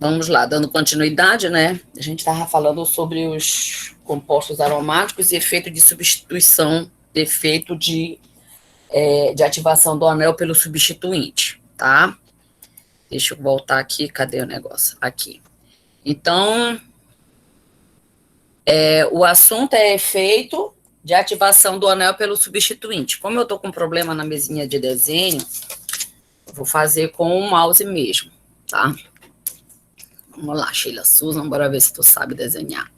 Vamos lá, dando continuidade, né? A gente estava falando sobre os compostos aromáticos e efeito de substituição, efeito de ativação do anel pelo substituinte, tá? Deixa eu voltar aqui, cadê o negócio? Aqui. Então, o assunto é efeito de ativação do anel pelo substituinte. Como eu estou com problema na mesinha de desenho, eu vou fazer com o mouse mesmo, tá? Vamos lá, Sheila Susan, bora ver se tu sabe desenhar.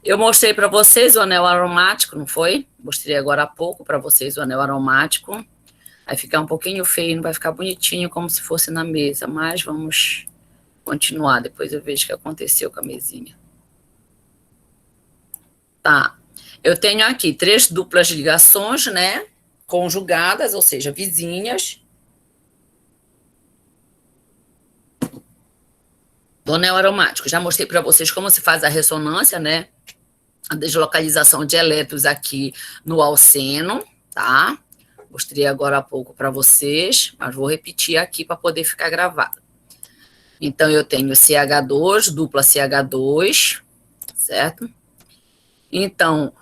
Eu mostrei para vocês o anel aromático, não foi? Mostrei agora há pouco para vocês o anel aromático. Vai ficar um pouquinho feio, não vai ficar bonitinho como se fosse na mesa, mas vamos continuar. Depois eu vejo o que aconteceu com a mesinha. Tá. Eu tenho aqui 3 duplas ligações, né? Conjugadas, ou seja, vizinhas. Do anel aromático. Já mostrei para vocês como se faz a ressonância, né? A deslocalização de elétrons aqui no alceno, tá? Mostrei agora há pouco para vocês, mas vou repetir aqui para poder ficar gravado. Então, eu tenho CH2, dupla CH2, certo? Então,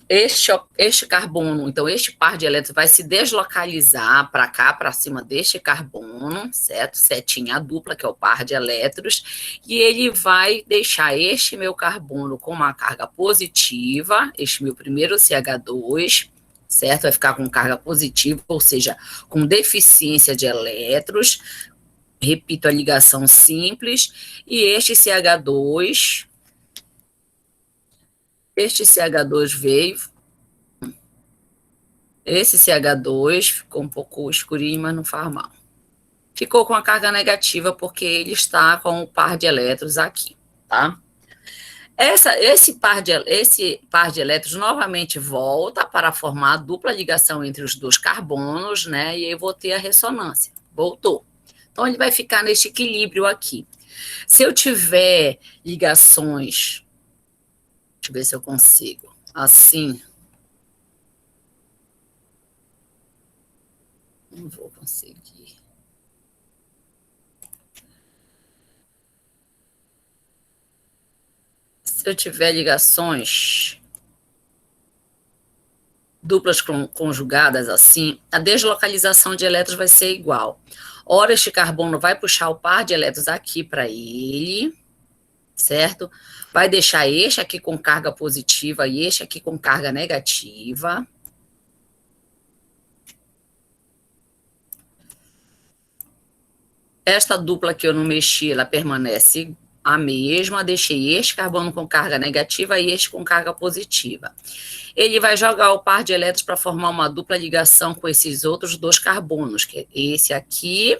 este carbono, então este par de elétrons vai se deslocalizar para cá, para cima deste carbono, certo? Setinha dupla, que é o par de elétrons, e ele vai deixar este meu carbono com uma carga positiva, este meu primeiro CH2, certo? Vai ficar com carga positiva, ou seja, com deficiência de elétrons. Repito a ligação simples, e este CH2 veio, esse CH2 ficou um pouco escurinho, mas não faz mal. Ficou com a carga negativa porque ele está com o par de elétrons aqui, tá? Esse par de elétrons novamente volta para formar a dupla ligação entre os dois carbonos, né? E eu vou ter a ressonância. Voltou. Então, ele vai ficar neste equilíbrio aqui. Se eu tiver ligações, deixa eu ver se eu consigo, assim, não vou conseguir. Se eu tiver ligações duplas conjugadas assim, a deslocalização de elétrons vai ser igual. Ora, este carbono vai puxar o par de elétrons aqui para ele, certo? Vai deixar este aqui com carga positiva e este aqui com carga negativa. Esta dupla que eu não mexi, ela permanece a mesma. Deixei este carbono com carga negativa e este com carga positiva. Ele vai jogar o par de elétrons para formar uma dupla ligação com esses outros 2 carbonos, que é esse aqui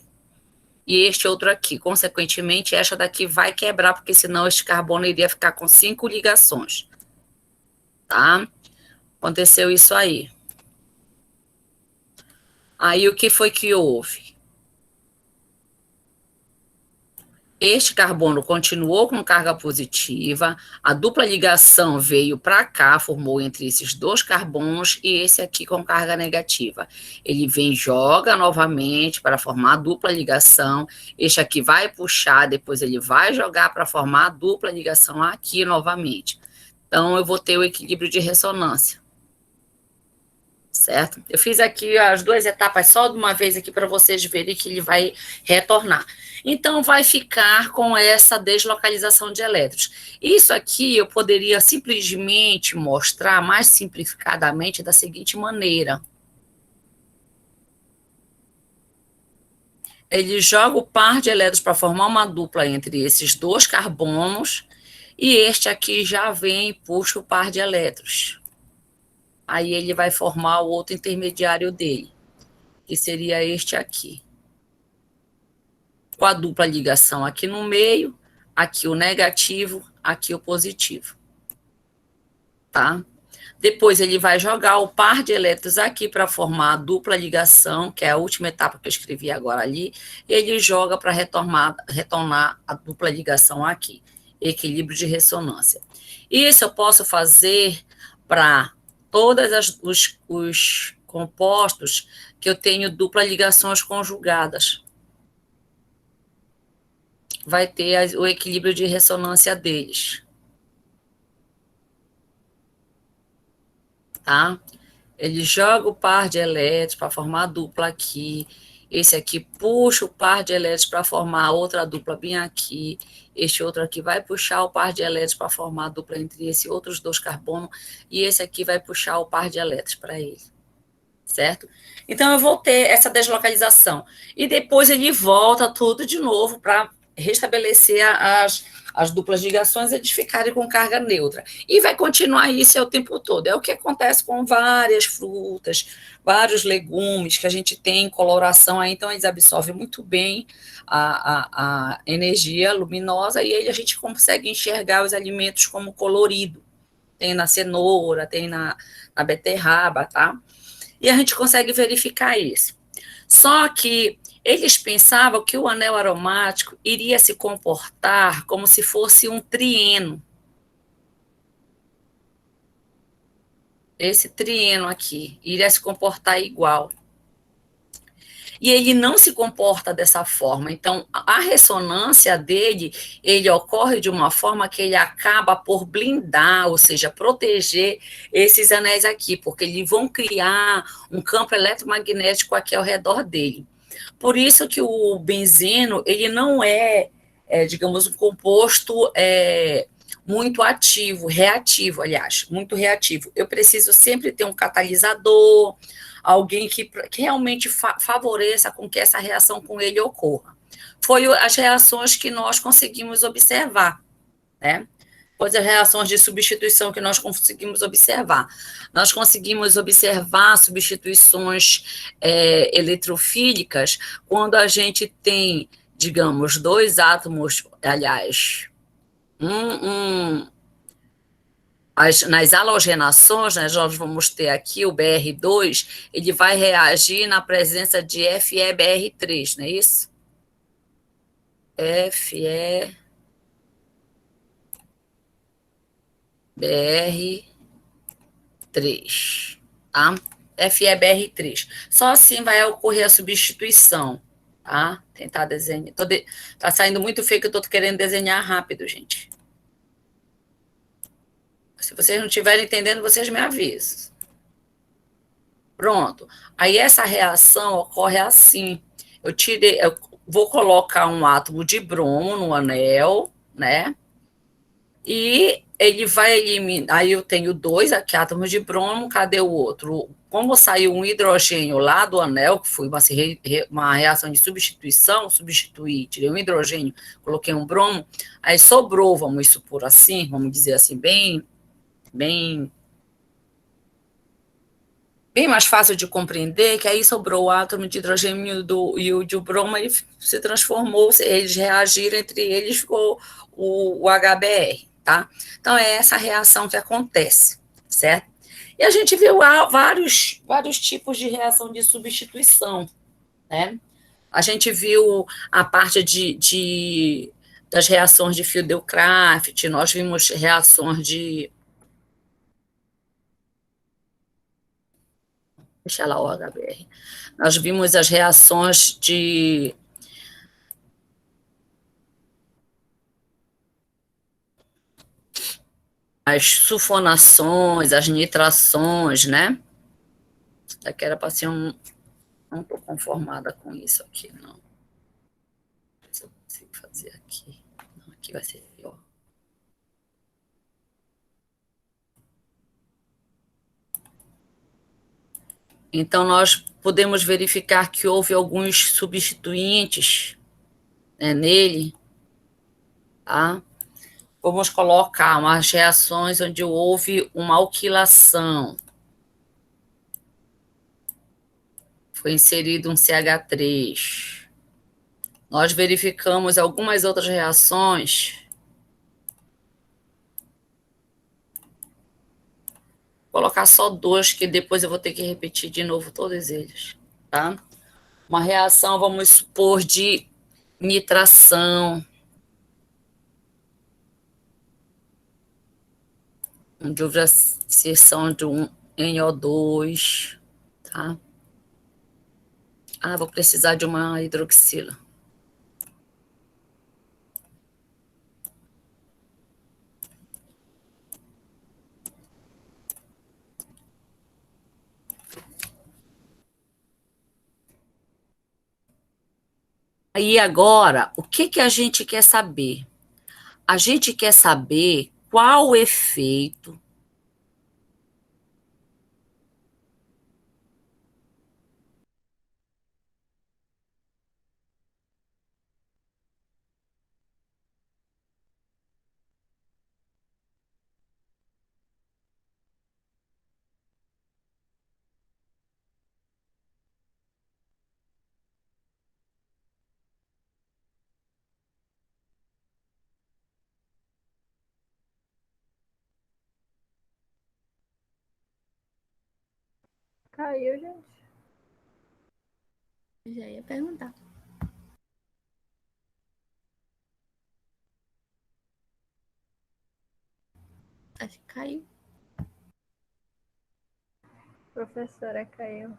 e este outro aqui. Consequentemente, esta daqui vai quebrar, porque senão este carbono iria ficar com 5 ligações. Tá? Aconteceu isso aí. Aí, o que foi que houve? Este carbono continuou com carga positiva, a dupla ligação veio para cá, formou entre esses 2 carbonos e esse aqui com carga negativa. Ele vem, joga novamente para formar a dupla ligação, este aqui vai puxar, depois ele vai jogar para formar a dupla ligação aqui novamente. Então, eu vou ter o equilíbrio de ressonância. Certo? Eu fiz aqui as 2 etapas só de uma vez aqui para vocês verem que ele vai retornar. Então, vai ficar com essa deslocalização de elétrons. Isso aqui eu poderia simplesmente mostrar mais simplificadamente da seguinte maneira. Ele joga o par de elétrons para formar uma dupla entre esses 2 carbonos e este aqui já vem e puxa o par de elétrons. Aí ele vai formar o outro intermediário dele, que seria este aqui. Com a dupla ligação aqui no meio, aqui o negativo, aqui o positivo. Tá? Depois ele vai jogar o par de elétrons aqui para formar a dupla ligação, que é a última etapa que eu escrevi agora ali, e ele joga para retornar a dupla ligação aqui, equilíbrio de ressonância. Isso eu posso fazer para todos os compostos que eu tenho dupla ligações conjugadas. vai ter o equilíbrio de ressonância deles. Tá? Ele joga o par de elétrons para formar a dupla aqui. Esse aqui puxa o par de elétrons para formar a outra dupla bem aqui. Este outro aqui vai puxar o par de elétrons para formar a dupla entre esses outros dois carbonos. E esse aqui vai puxar o par de elétrons para ele. Certo? Então, eu vou ter essa deslocalização. E depois ele volta tudo de novo para restabelecer as duplas ligações e eles ficarem com carga neutra. E vai continuar isso o tempo todo. É o que acontece com várias frutas, vários legumes que a gente tem coloração aí, então eles absorvem muito bem a energia luminosa e aí a gente consegue enxergar os alimentos como colorido. Tem na cenoura, tem na beterraba, tá? E a gente consegue verificar isso. Só que eles pensavam que o anel aromático iria se comportar como se fosse um trieno. Esse trieno aqui iria se comportar igual. E ele não se comporta dessa forma. Então, a ressonância dele, ele ocorre de uma forma que ele acaba por blindar, ou seja, proteger esses anéis aqui, porque eles vão criar um campo eletromagnético aqui ao redor dele. Por isso que o benzeno, ele não digamos, um composto muito ativo, reativo, aliás, muito reativo. Eu preciso sempre ter um catalisador, alguém que realmente favoreça com que essa reação com ele ocorra. Foi as reações que nós conseguimos observar, né? Pois as reações de substituição que nós conseguimos observar. Nós conseguimos observar substituições eletrofílicas quando a gente tem, digamos, dois átomos, aliás, nas halogenações, né, nós vamos ter aqui o Br2, ele vai reagir na presença de FeBr3, não é isso? FeBr3, tá? FeBr3. Só assim vai ocorrer a substituição, tá? Tentar desenhar. Tá saindo muito feio que eu tô querendo desenhar rápido, gente. Se vocês não estiverem entendendo, vocês me avisam. Pronto. Aí essa reação ocorre assim. Eu vou colocar um átomo de bromo no anel, né? E ele vai eliminar. Aí eu tenho dois aqui átomos de bromo, cadê o outro? Como saiu um hidrogênio lá do anel, que foi uma reação de substituição, tirei um hidrogênio, coloquei um bromo, aí sobrou, vamos supor assim, vamos dizer assim, bem mais fácil de compreender, que aí sobrou o átomo de hidrogênio e o de bromo, e se transformou, eles reagiram entre eles, ficou o HBr, tá? Então, é essa reação que acontece, certo? E a gente viu vários tipos de reação de substituição, né? A gente viu a parte das reações de Fieldcraft, nós vimos reações de... Deixa lá o HBr. Nós vimos as reações de as sulfonações, as nitrações, né? Daqui era para ser um... Não estou conformada com isso aqui, não. Se eu consigo fazer aqui. Não, aqui vai ser pior. Então, nós podemos verificar que houve alguns substituintes, né, nele, tá? Vamos colocar umas reações onde houve uma alquilação. Foi inserido um CH3. Nós verificamos algumas outras reações. Vou colocar só dois, que depois eu vou ter que repetir de novo todos eles, tá? Uma reação, vamos supor, de nitração, onde houve a inserção de um NO2, tá? Ah, vou precisar de uma hidroxila. Aí agora, o que que a gente quer saber? A gente quer saber qual o efeito. Caiu, gente. Já ia perguntar. Acho que caiu. Professora, caiu.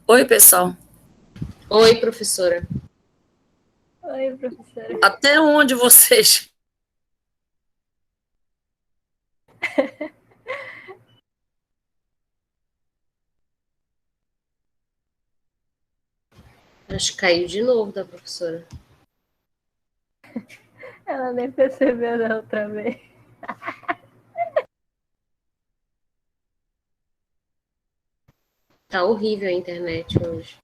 Oi, pessoal. Oi, professora. Oi, professora. Até onde vocês. Acho que caiu de novo da professora. Ela nem percebeu da outra vez. Tá horrível a internet hoje.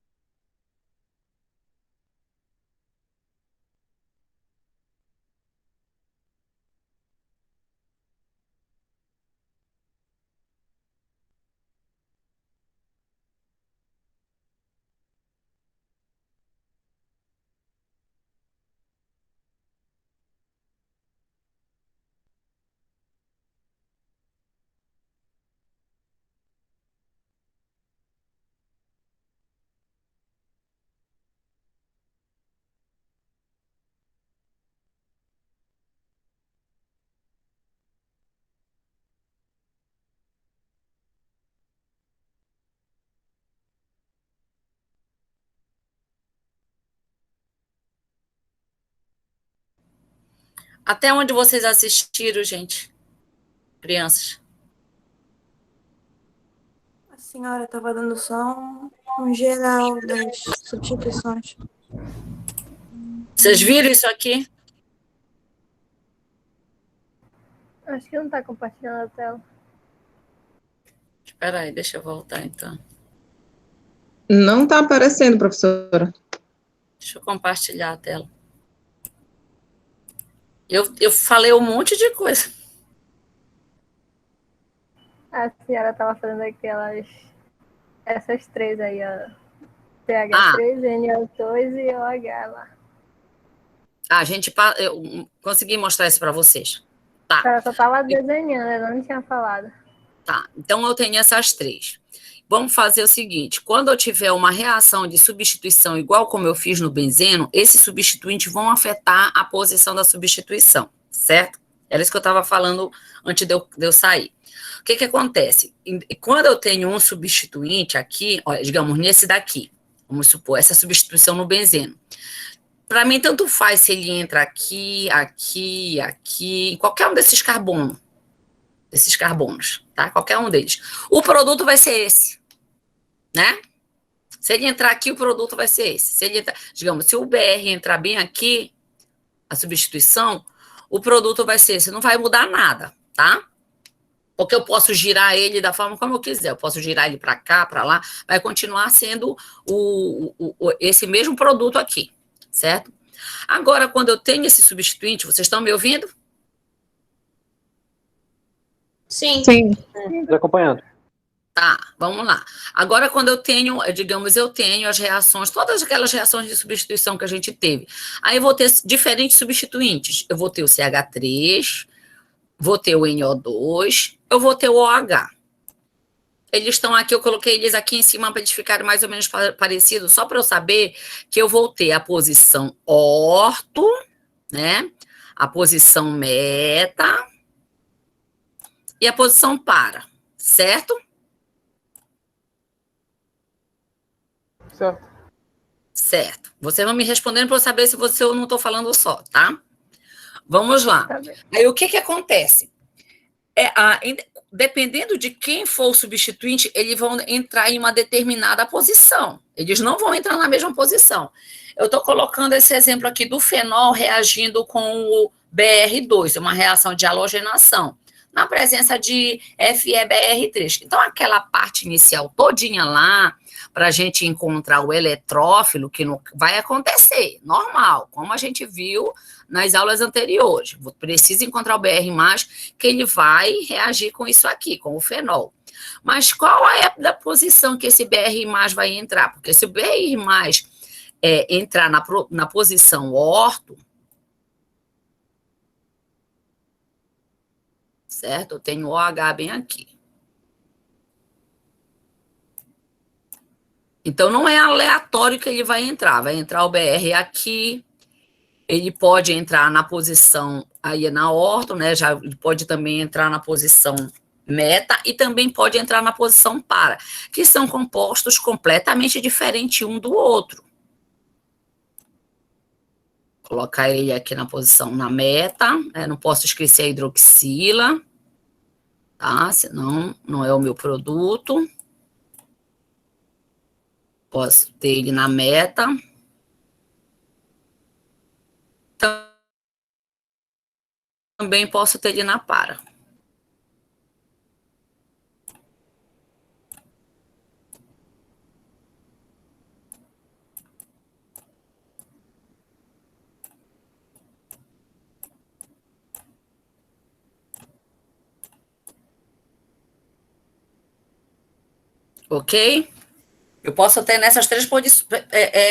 Até onde vocês assistiram, gente? Crianças. A senhora estava dando só um geral das substituições. Vocês viram isso aqui? Acho que não tá compartilhando a tela. Espera aí, deixa eu voltar então. Não está aparecendo, professora. Deixa eu compartilhar a tela. Eu falei um monte de coisa. A senhora tava fazendo essas três aí, ó. Ah, PH3, NO2 e OH lá. a gente. Eu consegui mostrar isso para vocês. A Tá, senhora só tava desenhando, ela não tinha falado. tá. Então eu tenho essas três. Vamos fazer o seguinte: quando eu tiver uma reação de substituição igual como eu fiz no benzeno, esses substituintes vão afetar a posição da substituição, certo? Era isso que eu estava falando antes de eu sair. O que acontece? Quando eu tenho um substituinte aqui, olha, digamos, nesse daqui, vamos supor, essa substituição no benzeno. Para mim, tanto faz se ele entra aqui, aqui, aqui, em qualquer um desses carbonos, tá? Qualquer um deles. O produto vai ser esse, né? Se ele entrar aqui, o produto vai ser esse. Se ele entrar, digamos, se o BR entrar bem aqui, a substituição, o produto vai ser esse. Não vai mudar nada, tá? Porque eu posso girar ele da forma como eu quiser. Eu posso girar ele para cá, para lá. Vai continuar sendo esse mesmo produto aqui, certo? Agora, quando eu tenho esse substituinte, vocês estão me ouvindo? Sim. Sim. Tô acompanhando. Tá, vamos lá. Agora, quando eu tenho, digamos, eu tenho as reações, todas aquelas reações de substituição que a gente teve. Aí eu vou ter diferentes substituintes. Eu vou ter o CH3, vou ter o NO2, eu vou ter o OH. Eles estão aqui, eu coloquei eles aqui em cima para eles ficarem mais ou menos parecidos, só para eu saber que eu vou ter a posição orto, né? A posição meta e a posição para, certo? Certo. Certo. Vocês vão me respondendo para eu saber se você ou não estou falando só, tá? Vamos lá. Tá bem. Aí o que acontece? Dependendo de quem for o substituinte, eles vão entrar em uma determinada posição. Eles não vão entrar na mesma posição. Eu estou colocando esse exemplo aqui do fenol reagindo com o BR2, uma reação de halogenação, na presença de FeBr3. Então, aquela parte inicial todinha lá, para a gente encontrar o eletrófilo, que não vai acontecer, normal, como a gente viu nas aulas anteriores. Preciso encontrar o BR+, que ele vai reagir com isso aqui, com o fenol. Mas qual é a posição que esse BR+ vai entrar? Porque se o BR+ entrar na posição orto, certo? Eu tenho o OH bem aqui. Então, não é aleatório que ele vai entrar o BR aqui, ele pode entrar na posição aí na orto, né? Já pode também entrar na posição meta e também pode entrar na posição para, que são compostos completamente diferentes um do outro. Colocar ele aqui na posição na meta, não posso esquecer a hidroxila, tá? Senão não é o meu produto. Posso ter ele na meta. Também posso ter ele na para. Ok? Eu posso ter nessas três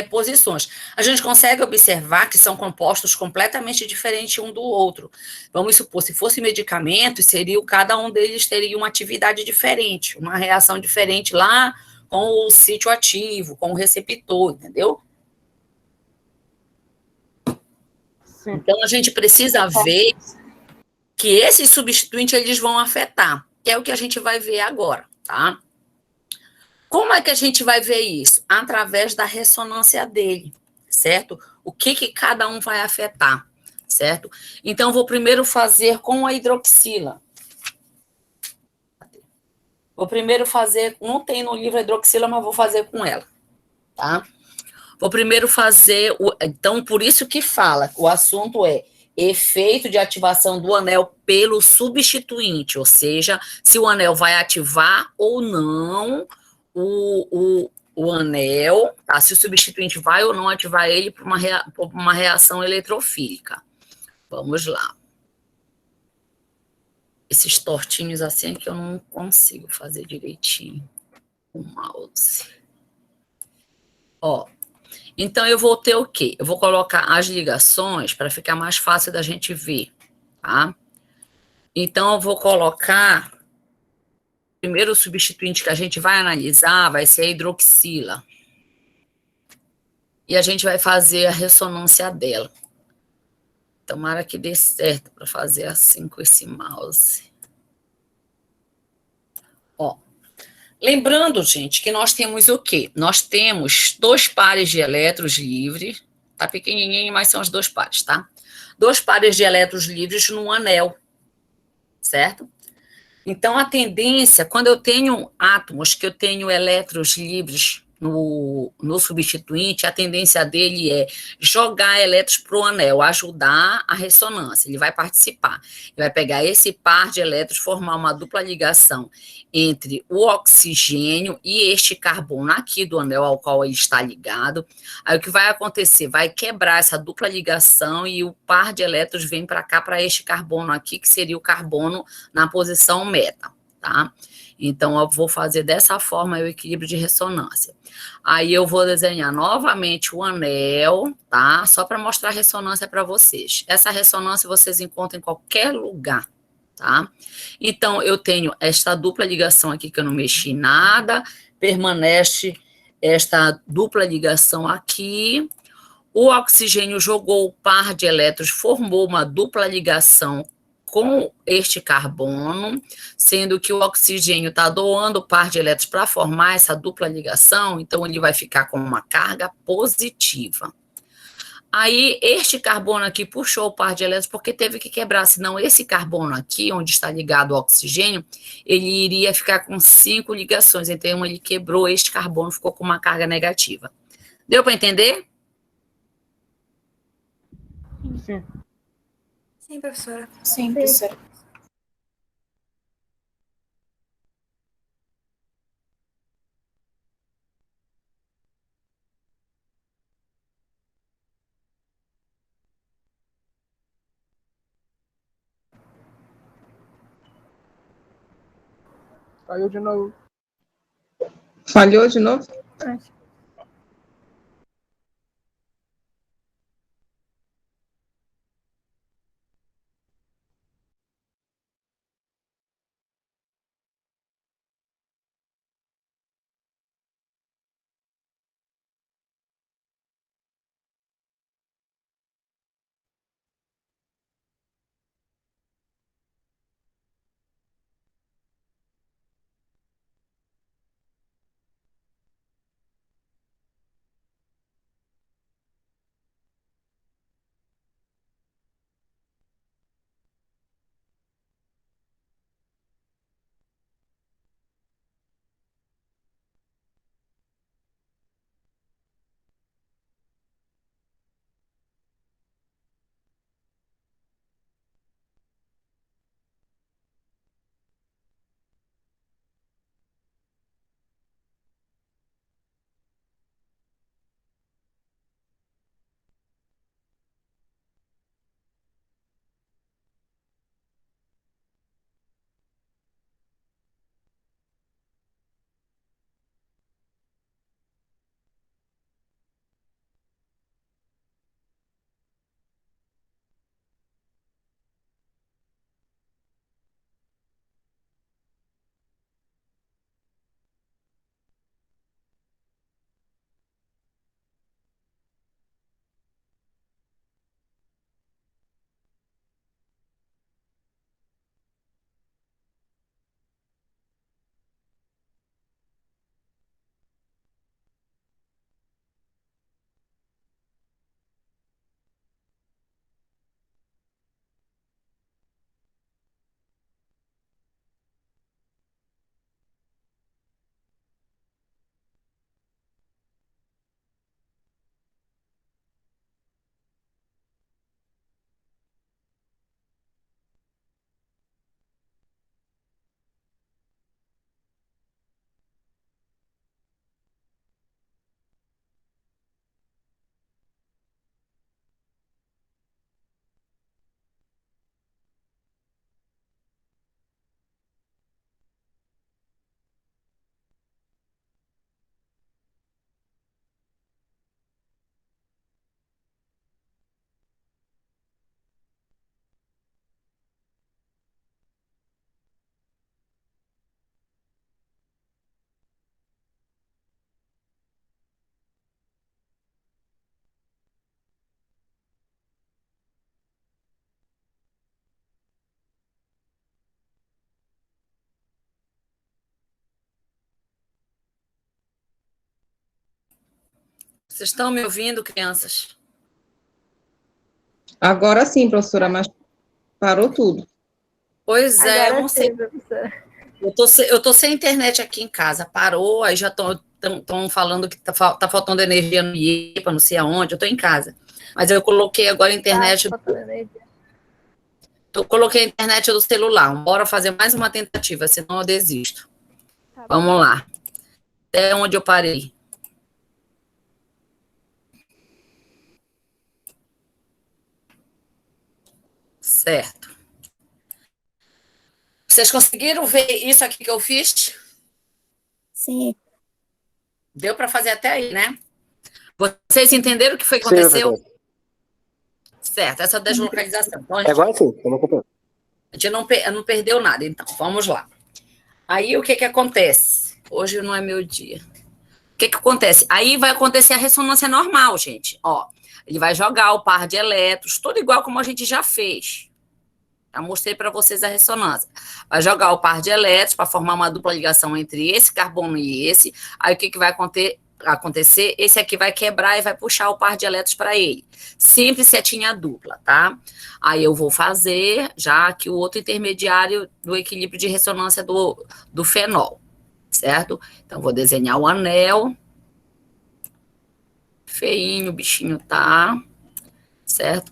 posições. A gente consegue observar que são compostos completamente diferentes um do outro. Vamos supor, se fosse medicamento, cada um deles teria uma atividade diferente, uma reação diferente lá com o sítio ativo, com o receptor, entendeu? Sim. Então, a gente precisa ver que esses substituintes eles vão afetar, que é o que a gente vai ver agora, tá? Como é que a gente vai ver isso? Através da ressonância dele, certo? O que cada um vai afetar, certo? Então, vou primeiro fazer com a hidroxila. Vou primeiro fazer, não tem no livro a hidroxila, mas vou fazer com ela, tá? Vou primeiro fazer, então, por isso que fala, o assunto é efeito de ativação do anel pelo substituinte, ou seja, se o anel vai ativar ou não o anel, tá? Se o substituinte vai ou não ativar ele por uma reação eletrofílica. Vamos lá. Esses tortinhos assim é que eu não consigo fazer direitinho com o mouse. Ó, então eu vou ter o quê? Eu vou colocar as ligações para ficar mais fácil da gente ver, tá? Então eu vou colocar... Primeiro substituinte que a gente vai analisar vai ser a hidroxila. E a gente vai fazer a ressonância dela. Tomara que dê certo para fazer assim com esse mouse. Ó. Lembrando, gente, que nós temos o quê? Nós temos 2 pares de elétrons livres, Tá pequenininho, mas são os 2 pares, tá? 2 pares de elétrons livres num anel, certo? Então, a tendência, quando eu tenho átomos que eu tenho elétrons livres no substituinte, a tendência dele é jogar elétrons para o anel, ajudar a ressonância, ele vai participar. Ele vai pegar esse par de elétrons, formar uma dupla ligação entre o oxigênio e este carbono aqui do anel ao qual ele está ligado. Aí o que vai acontecer? Vai quebrar essa dupla ligação e o par de elétrons vem para cá, para este carbono aqui, que seria o carbono na posição meta, tá? Então, eu vou fazer dessa forma o equilíbrio de ressonância. Aí eu vou desenhar novamente o anel, tá? Só para mostrar a ressonância para vocês. Essa ressonância vocês encontram em qualquer lugar, tá? Então, eu tenho esta dupla ligação aqui que eu não mexi nada, permanece esta dupla ligação aqui. O oxigênio jogou o par de elétrons, formou uma dupla ligação com este carbono, sendo que o oxigênio está doando o par de elétrons para formar essa dupla ligação, então ele vai ficar com uma carga positiva. Aí, este carbono aqui puxou o par de elétrons porque teve que quebrar, senão esse carbono aqui, onde está ligado ao oxigênio, ele iria ficar com 5 ligações, então ele quebrou este carbono, ficou com uma carga negativa. Deu para entender? Sim. Sim, professora. Sim, professora. Caiu de novo. Falhou de novo? Vocês estão me ouvindo, crianças? Agora sim, professora, mas parou tudo. Pois é, eu Agora não sei. sim, professora. Eu tô sem internet aqui em casa, parou, aí já estão falando que tá faltando energia no IEPA, não sei aonde, eu tô em casa. Mas eu coloquei agora a internet, Tá faltando energia. eu coloquei a internet do celular. Bora fazer mais uma tentativa, senão eu desisto. Tá bom. Vamos lá. Até onde eu parei? Certo. Vocês conseguiram ver isso aqui que eu fiz? Sim. Deu para fazer até aí, né? Vocês entenderam o que foi que Sim, aconteceu? professor. Certo, essa deslocalização. Então, Agora sim, eu não acompanho. a gente não perdeu nada, então, vamos lá. Aí, o que que acontece? Hoje não é meu dia. O que que acontece? Aí vai acontecer a ressonância normal, gente. Ó, ele vai jogar o par de elétrons, tudo igual como a gente já fez. Já mostrei para vocês a ressonância. Vai jogar o par de elétrons para formar uma dupla ligação entre esse carbono e esse. Aí, o que que vai acontecer? Esse aqui vai quebrar e vai puxar o par de elétrons para ele. Sempre setinha dupla, tá? Aí eu vou fazer já aqui o outro intermediário do equilíbrio de ressonância do fenol, certo? Então, vou desenhar o anel. Feinho o bichinho tá, certo?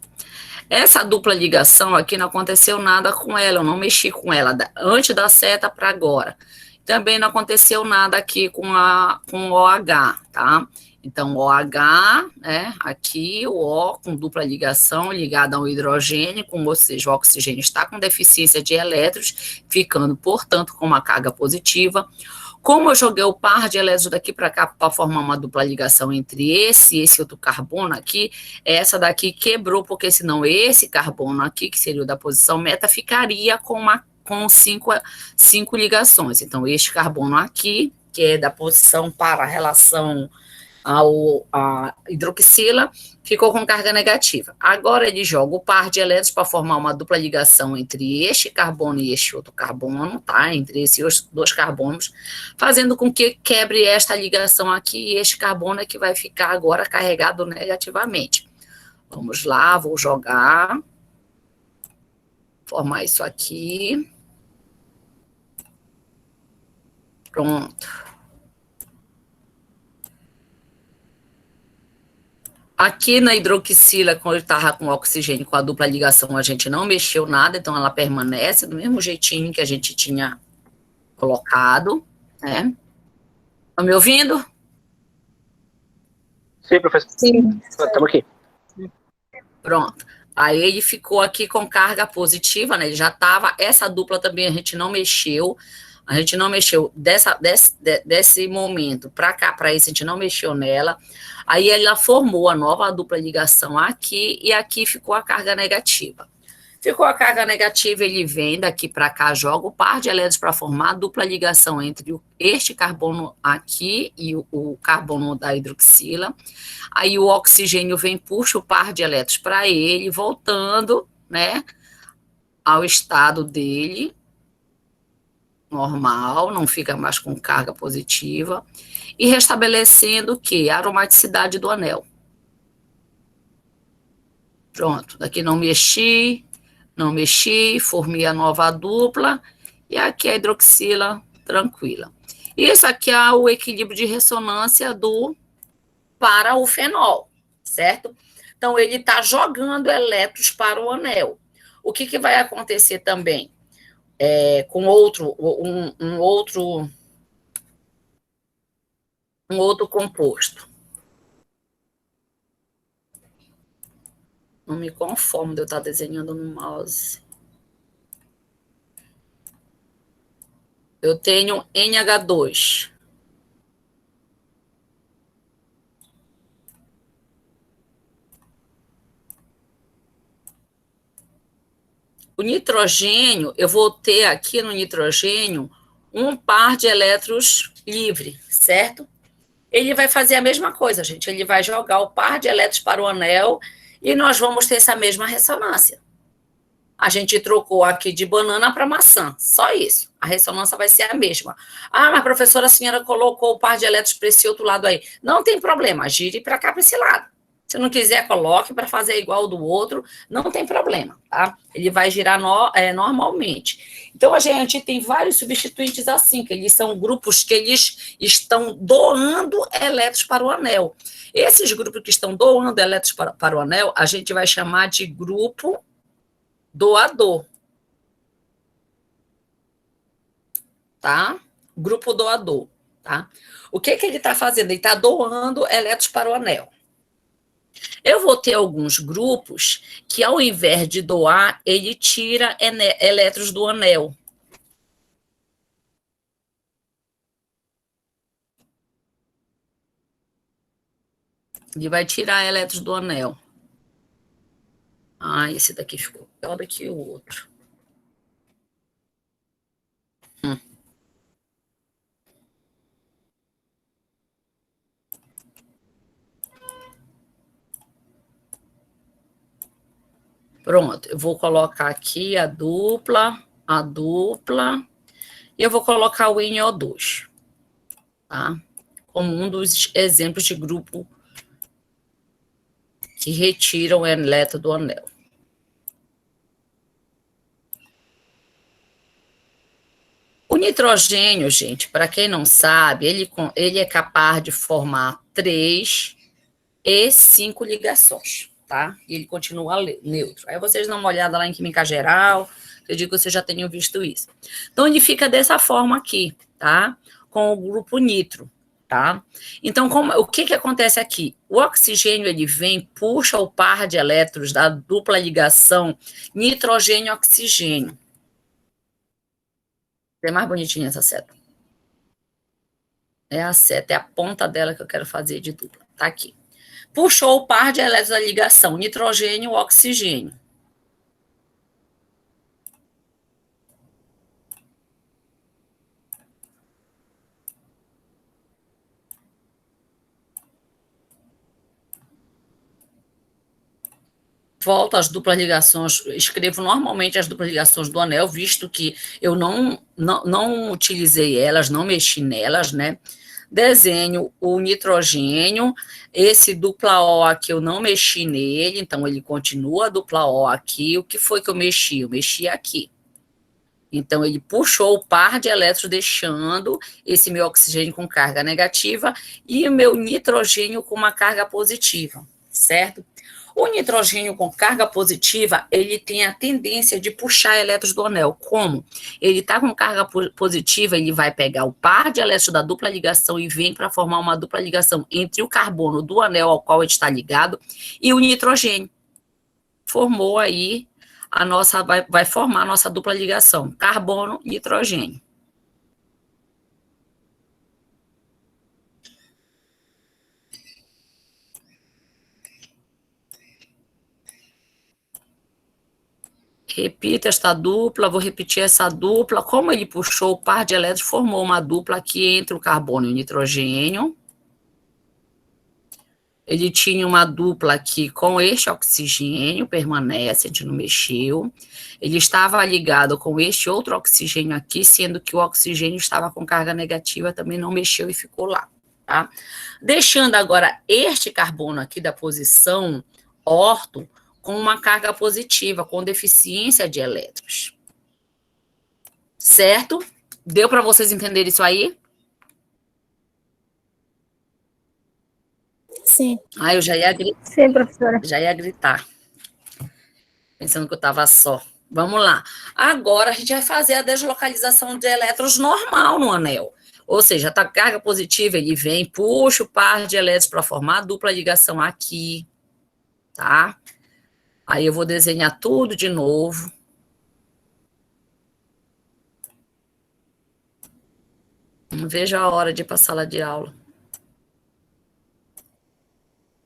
Essa dupla ligação aqui não aconteceu nada com ela, eu não mexi com ela antes da seta para agora. Também não aconteceu nada aqui com o OH, tá? Então, o OH, né, aqui, o O com dupla ligação ligada ao hidrogênio, ou seja, o oxigênio está com deficiência de elétrons, ficando, portanto, com uma carga positiva. Como eu joguei o par de elétrons daqui para cá para formar uma dupla ligação entre esse e esse outro carbono aqui, essa daqui quebrou, porque senão esse carbono aqui, que seria o da posição meta, ficaria com cinco ligações. Então, este carbono aqui, que é da posição para a relação a hidroxila, ficou com carga negativa. Agora ele joga o par de elétrons para formar uma dupla ligação entre este carbono e este outro carbono, tá? Entre esses dois carbonos, fazendo com que quebre esta ligação aqui, e este carbono é que vai ficar agora carregado negativamente. Vamos lá, vou jogar, formar isso aqui. Pronto. Aqui na hidroxila, quando ele estava com oxigênio, com a dupla ligação, a gente não mexeu nada, então ela permanece do mesmo jeitinho que a gente tinha colocado, né? Estão me ouvindo? Sim, professor. Sim. Estamos aqui. Pronto. Aí ele ficou aqui com carga positiva, né? Ele já estava, essa dupla também a gente não mexeu, desse momento para cá, para esse, a gente não mexeu nela. Aí ela formou a nova dupla ligação aqui, e aqui ficou a carga negativa. Ficou a carga negativa, ele vem daqui para cá, joga o par de elétrons para formar a dupla ligação entre este carbono aqui e o carbono da hidroxila. Aí o oxigênio vem, puxa o par de elétrons para ele, voltando, né, ao estado dele, normal, não fica mais com carga positiva, e restabelecendo o quê? A aromaticidade do anel. Pronto, daqui não mexi, formei a nova dupla, e aqui a hidroxila tranquila. Isso aqui é o equilíbrio de ressonância para o fenol, certo? Então, ele está jogando elétrons para o anel. O que vai acontecer também? Com um outro composto. Não me conformo de eu estar desenhando no mouse. Eu tenho NH2. O nitrogênio, eu vou ter aqui no nitrogênio um par de elétrons livre, certo? Ele vai fazer a mesma coisa, gente. Ele vai jogar o par de elétrons para o anel e nós vamos ter essa mesma ressonância. A gente trocou aqui de banana para maçã, só isso. A ressonância vai ser a mesma. Ah, mas professora, a senhora colocou o par de elétrons para esse outro lado aí. Não tem problema, gire para cá, para esse lado. Se não quiser, coloque para fazer igual do outro, não tem problema, tá? Ele vai girar normalmente. Então, a gente tem vários substituintes assim, que eles são grupos que eles estão doando elétrons para o anel. Esses grupos que estão doando elétrons para o anel, a gente vai chamar de grupo doador. Tá? Grupo doador, tá? O que ele está fazendo? Ele está doando elétrons para o anel. Eu vou ter alguns grupos que, ao invés de doar, ele tira elétrons do anel. Ele vai tirar elétrons do anel. Ah, esse daqui ficou pior do que o outro. Pronto, eu vou colocar aqui a dupla, e eu vou colocar o NO2, tá? Como um dos exemplos de grupo que retiram o elétron do anel. O nitrogênio, gente, para quem não sabe, ele é capaz de formar 3 e 5 ligações, tá? E ele continua neutro. Aí vocês dão uma olhada lá em química geral, eu digo que vocês já tenham visto isso. Então, ele fica dessa forma aqui, tá? Com o grupo nitro, tá? Então, o que acontece aqui? O oxigênio, ele vem, puxa o par de elétrons da dupla ligação nitrogênio-oxigênio. É mais bonitinha essa seta. É a seta, é a ponta dela que eu quero fazer de dupla. Tá aqui. Puxou o par de elétrons da ligação nitrogênio-oxigênio. Volto às duplas ligações, escrevo normalmente as duplas ligações do anel, visto que eu não utilizei elas, não mexi nelas, né? Desenho o nitrogênio, esse dupla O aqui eu não mexi nele, então ele continua dupla O aqui. O que foi que eu mexi? Eu mexi aqui. Então, ele puxou o par de elétrons, deixando esse meu oxigênio com carga negativa e o meu nitrogênio com uma carga positiva, certo? O nitrogênio com carga positiva, ele tem a tendência de puxar elétrons do anel. Como? Ele está com carga positiva, ele vai pegar o par de elétrons da dupla ligação e vem para formar uma dupla ligação entre o carbono do anel ao qual ele está ligado e o nitrogênio. Formou aí vai formar a nossa dupla ligação, carbono e nitrogênio. Repita esta dupla, vou repetir essa dupla. Como ele puxou o par de elétrons, formou uma dupla aqui entre o carbono e o nitrogênio. Ele tinha uma dupla aqui com este oxigênio, permanece, a gente não mexeu. Ele estava ligado com este outro oxigênio aqui, sendo que o oxigênio estava com carga negativa, também não mexeu e ficou lá, tá? Deixando agora este carbono aqui da posição orto com uma carga positiva, com deficiência de elétrons. Certo? Deu para vocês entenderem isso aí? Sim. Ah, eu já ia gritar. Sim, professora. Já ia gritar. Pensando que eu estava só. Vamos lá. Agora a gente vai fazer a deslocalização de elétrons normal no anel. Ou seja, tá carga positiva, ele vem, puxa o par de elétrons para formar a dupla ligação aqui. Tá? Aí eu vou desenhar tudo de novo. Não vejo a hora de ir para a sala de aula.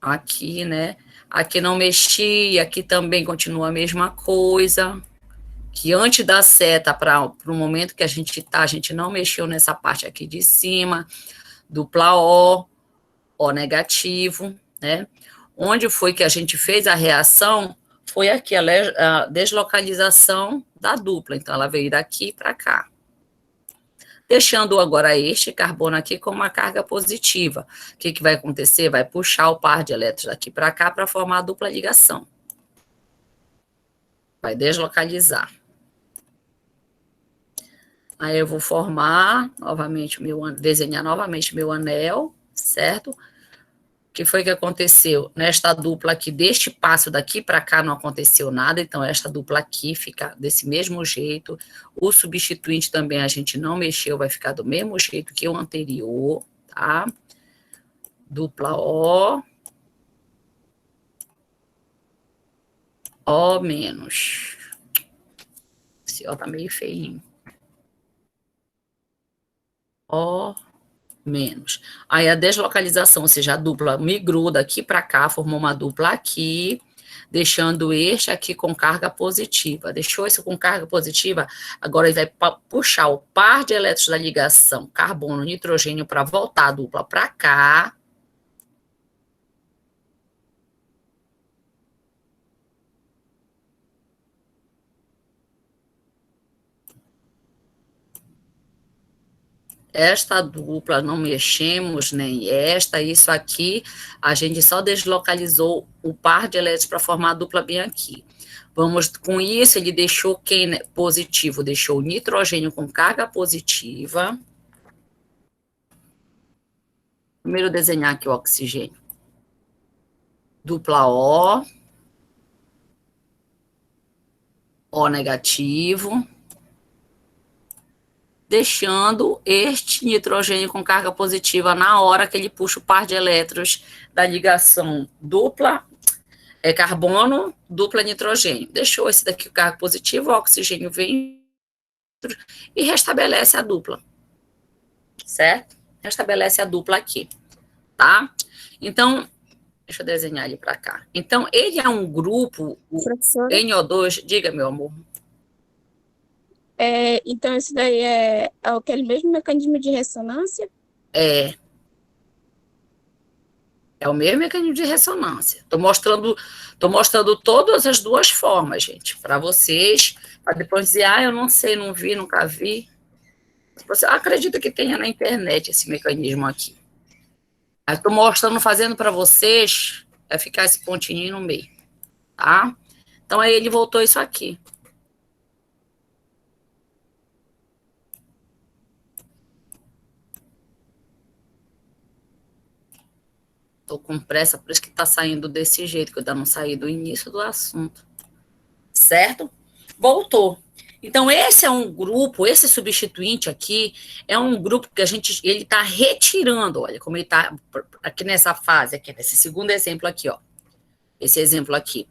Aqui, né? Aqui não mexi, aqui também continua a mesma coisa. Que antes da seta, para o momento que a gente está, a gente não mexeu nessa parte aqui de cima. Dupla O negativo, né? Onde foi que a gente fez a reação? Foi aqui, a deslocalização da dupla. Então, ela veio daqui para cá. deixando agora este carbono aqui com uma carga positiva. O que vai acontecer? Vai puxar o par de elétrons daqui para cá para formar a dupla ligação. Vai deslocalizar. Aí eu vou formar novamente desenhar novamente meu anel, certo? O que foi que aconteceu? Nesta dupla aqui, deste passo daqui para cá não aconteceu nada, então esta dupla aqui fica desse mesmo jeito. O substituinte também a gente não mexeu, vai ficar do mesmo jeito que o anterior, tá? Dupla O. O menos. Esse O tá meio feinho. O menos. Aí a deslocalização, ou seja, a dupla migrou daqui para cá, formou uma dupla aqui, deixando este aqui com carga positiva. Deixou isso com carga positiva, agora ele vai puxar o par de elétrons da ligação carbono-nitrogênio para voltar a dupla para cá. Esta dupla não mexemos, nem esta, isso aqui, a gente só deslocalizou o par de elétrons para formar a dupla bem aqui. Vamos, com isso, ele deixou quem, né, positivo, deixou o nitrogênio com carga positiva. Primeiro desenhar aqui o oxigênio. Dupla O negativo. Deixando este nitrogênio com carga positiva na hora que ele puxa o par de elétrons da ligação dupla, carbono, dupla nitrogênio. Deixou esse daqui com carga positiva, o oxigênio vem e restabelece a dupla, certo? Restabelece a dupla aqui, tá? Então, deixa eu desenhar ele para cá. Então, ele é um grupo, o NO2, diga, meu amor. Então, isso daí é aquele mesmo mecanismo de ressonância? É o mesmo mecanismo de ressonância. Estou mostrando todas as duas formas, gente, para vocês, para depois dizer, eu não sei, não vi, nunca vi. Você acredita que tenha na internet esse mecanismo aqui. Estou mostrando, fazendo para vocês, vai ficar esse pontinho no meio, tá? Então, aí ele voltou isso aqui. Estou com pressa, por isso que está saindo desse jeito, que eu ainda não saí do início do assunto. Certo? Voltou. Então, esse é um grupo, esse substituinte aqui, é um grupo que ele está retirando, olha, como ele está aqui nessa fase, aqui, nesse segundo exemplo aqui, ó. Esse exemplo aqui.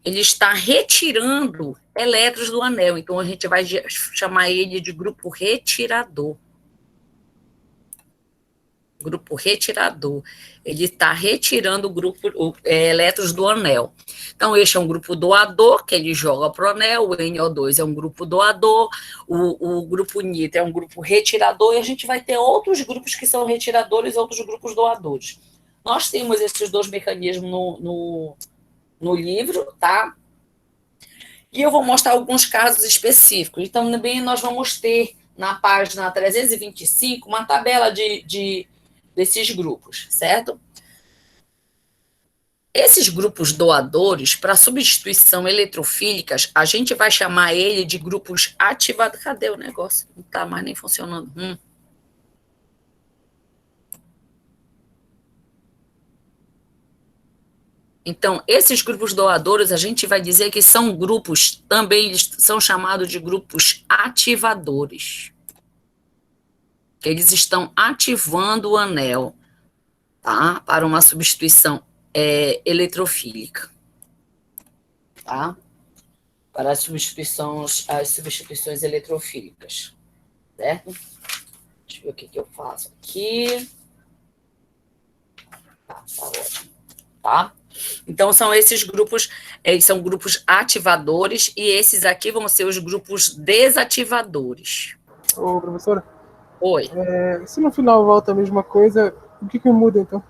Ele está retirando elétrons do anel, então a gente vai chamar ele de grupo retirador. Grupo retirador. Ele está retirando elétrons do anel. Então, este é um grupo doador, que ele joga para o anel, o NO2 é um grupo doador, o grupo nitro é um grupo retirador, e a gente vai ter outros grupos que são retiradores e outros grupos doadores. Nós temos esses dois mecanismos no livro, tá? E eu vou mostrar alguns casos específicos. Então, também nós vamos ter, na página 325, uma tabela desses grupos, certo? Esses grupos doadores, para substituição eletrofílicas, a gente vai chamar ele de grupos ativados. Cadê o negócio? Não está mais nem funcionando. Então, esses grupos doadores, a gente vai dizer que são grupos, também eles são chamados de grupos ativadores. Eles estão ativando o anel, tá? Para uma substituição eletrofílica, tá? Para as substituições eletrofílicas, certo? Deixa eu ver o que eu faço aqui. Tá ótimo, tá? Então, são esses grupos, são grupos ativadores, e esses aqui vão ser os grupos desativadores. Ô, professora? Oi. Se no final volta a mesma coisa, o que muda, então?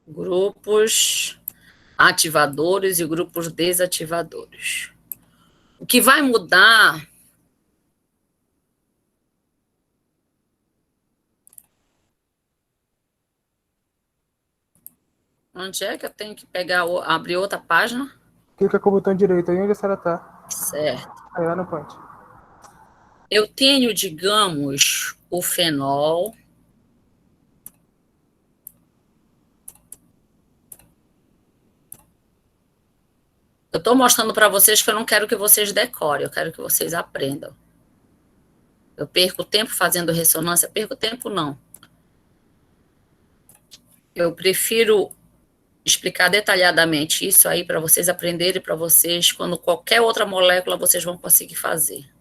Grupos ativadores e grupos desativadores. O que vai mudar Onde é que eu tenho que pegar, abrir outra página? Clica com o botão direito aí onde a senhora tá. Certo. Aí lá no point. Eu tenho, digamos, o fenol. Eu estou mostrando para vocês que eu não quero que vocês decorem, eu quero que vocês aprendam. Eu perco tempo fazendo ressonância? Perco tempo, não. Eu prefiro explicar detalhadamente isso aí para vocês aprenderem, para vocês, quando qualquer outra molécula vocês vão conseguir fazer.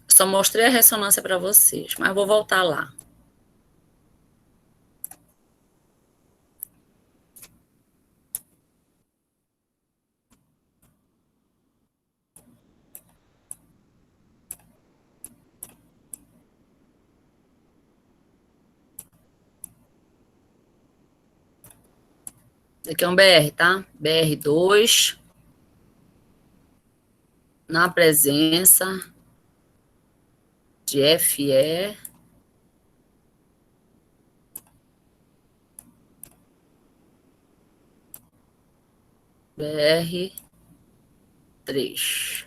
Só mostrei a ressonância para vocês, mas vou voltar lá. Aqui é um BR, tá? BR2, na presença de FE, BR3,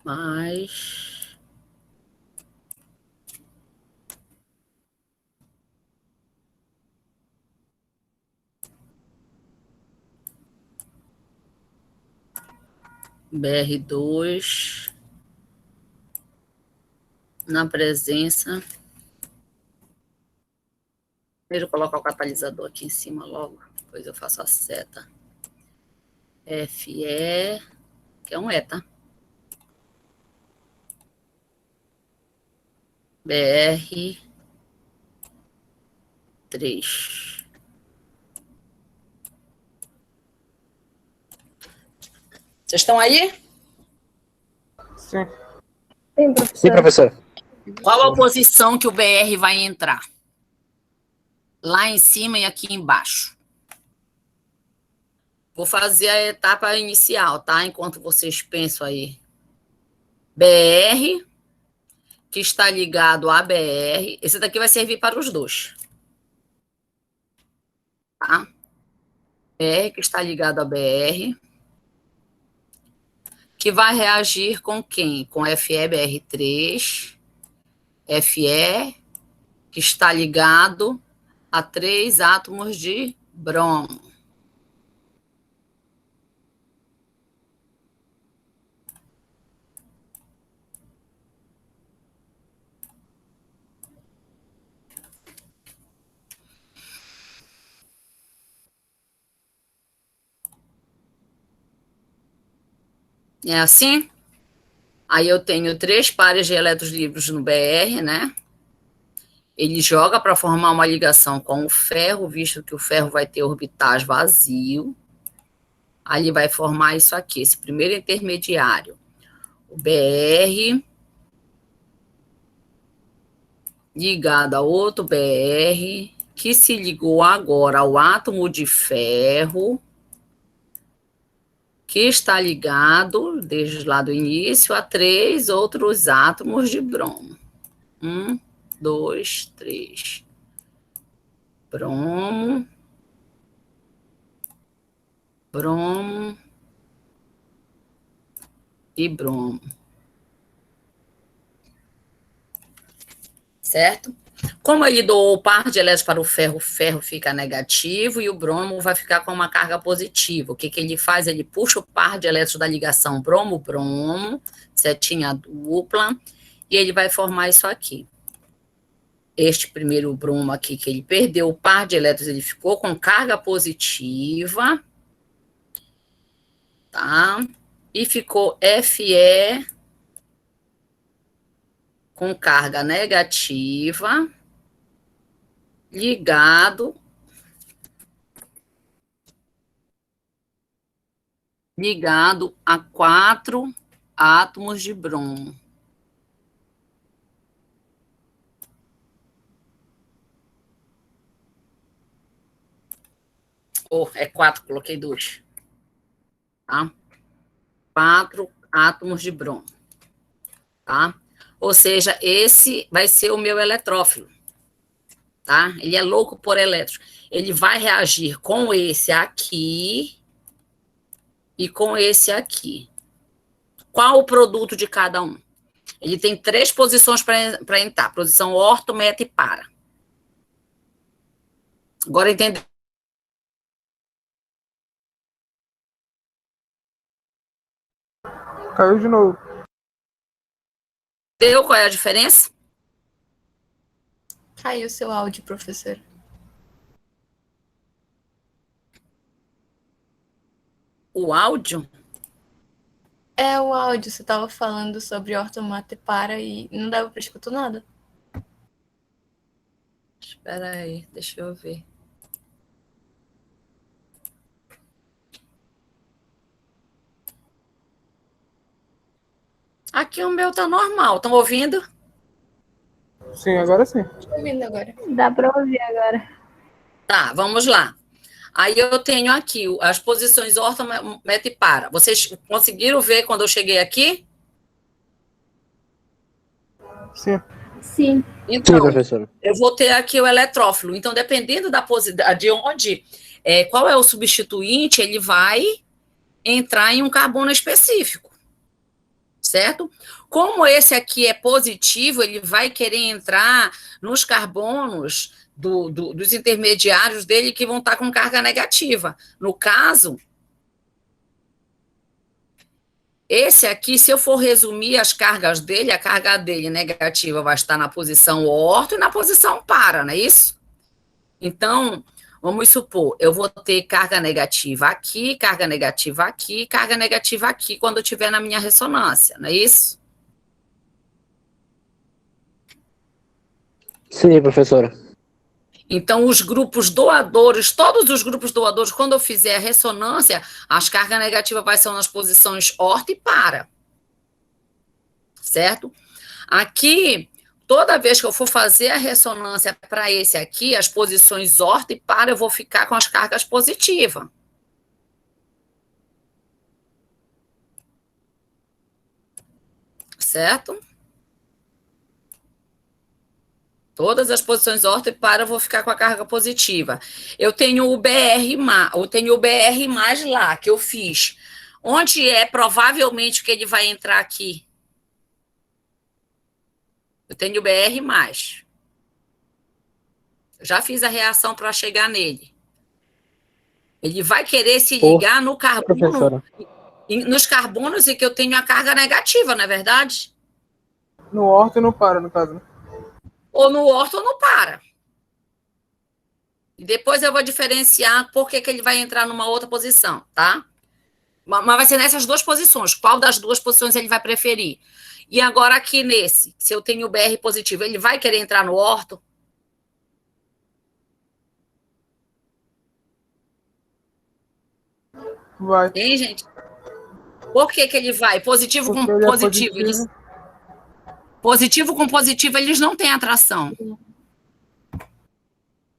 mais BR2, na presença. Primeiro colocar o catalisador aqui em cima logo, depois eu faço a seta. FE, que é um E, tá? BR3. Vocês estão aí? Sim. Sim, professor. Sim, professor. Qual a posição que o BR vai entrar? Lá em cima e aqui embaixo. Vou fazer a etapa inicial, tá? Enquanto vocês pensam aí. BR, que está ligado a BR. Esse daqui vai servir para os dois. Tá? BR, que está ligado a BR. Que vai reagir com quem? Com FeBr3. Fe, que está ligado a 3 átomos de bromo. É assim? Aí eu tenho 3 pares de elétrons livres no BR, né? Ele joga para formar uma ligação com o ferro, visto que o ferro vai ter orbitais vazio. Aí ele vai formar isso aqui, esse primeiro intermediário. O BR ligado a outro BR, que se ligou agora ao átomo de ferro, que está ligado, desde lá do início, a 3 outros átomos de bromo. 1, 2, 3. Bromo, bromo e bromo. Certo? Como ele doou o par de elétrons para o ferro fica negativo e o bromo vai ficar com uma carga positiva. O que ele faz? Ele puxa o par de elétrons da ligação bromo-bromo, setinha dupla, e ele vai formar isso aqui. Este primeiro bromo aqui, que ele perdeu o par de elétrons, ele ficou com carga positiva, tá? E ficou Fe com carga negativa, ligado a 4 átomos de bromo. É 4, coloquei 2. Tá? 4 átomos de bromo, tá? Ou seja, esse vai ser o meu eletrófilo, tá? Ele é louco por elétrons. Ele vai reagir com esse aqui e com esse aqui. Qual o produto de cada um? Ele tem 3 posições para entrar. Posição orto, meta e para. Agora entendeu? Caiu de novo. Entendeu qual é a diferença? Caiu seu áudio, professor. O áudio? É o áudio, você estava falando sobre ortomata e para e não dava para escutar nada. Espera aí, deixa eu ver. Aqui o meu tá normal, estão ouvindo? Sim, agora sim. Estou ouvindo agora. Dá para ouvir agora. Tá, vamos lá. Aí eu tenho aqui as posições orto, meta e para. Vocês conseguiram ver quando eu cheguei aqui? Sim. Sim. Então, professora. eu vou ter aqui o eletrófilo. Então, dependendo de onde, qual é o substituinte, ele vai entrar em um carbono específico, certo? Como esse aqui é positivo, ele vai querer entrar nos carbonos dos intermediários dele que vão estar com carga negativa. No caso, esse aqui, se eu for resumir as cargas dele, a carga dele negativa vai estar na posição orto e na posição para, não é isso? Então, vamos supor, eu vou ter carga negativa aqui, carga negativa aqui, carga negativa aqui, quando eu estiver na minha ressonância, não é isso? Sim, professora. Então, os grupos doadores, todos os grupos doadores, quando eu fizer a ressonância, as cargas negativas vão ser nas posições orto e para. Certo? Aqui, toda vez que eu for fazer a ressonância para esse aqui, as posições orto e para, eu vou ficar com as cargas positivas. Certo? Todas as posições orto e para, eu vou ficar com a carga positiva. Eu tenho o BR+, lá, que eu fiz. Onde é provavelmente que ele vai entrar aqui? Eu tenho o BR+. Eu já fiz a reação para chegar nele. Ele vai querer se ligar no carbono, professora. nos carbonos em que eu tenho a carga negativa, não é verdade? No orto e no para, no caso. Ou no orto ou no para. E depois eu vou diferenciar por que ele vai entrar numa outra posição, tá? Mas vai ser nessas 2 posições. Qual das 2 posições ele vai preferir? E agora aqui nesse, se eu tenho o BR positivo, ele vai querer entrar no orto? Vai. Hein, gente? Por que ele vai? Positivo Porque com ele é positivo. positivo. Positivo com positivo, eles não têm atração.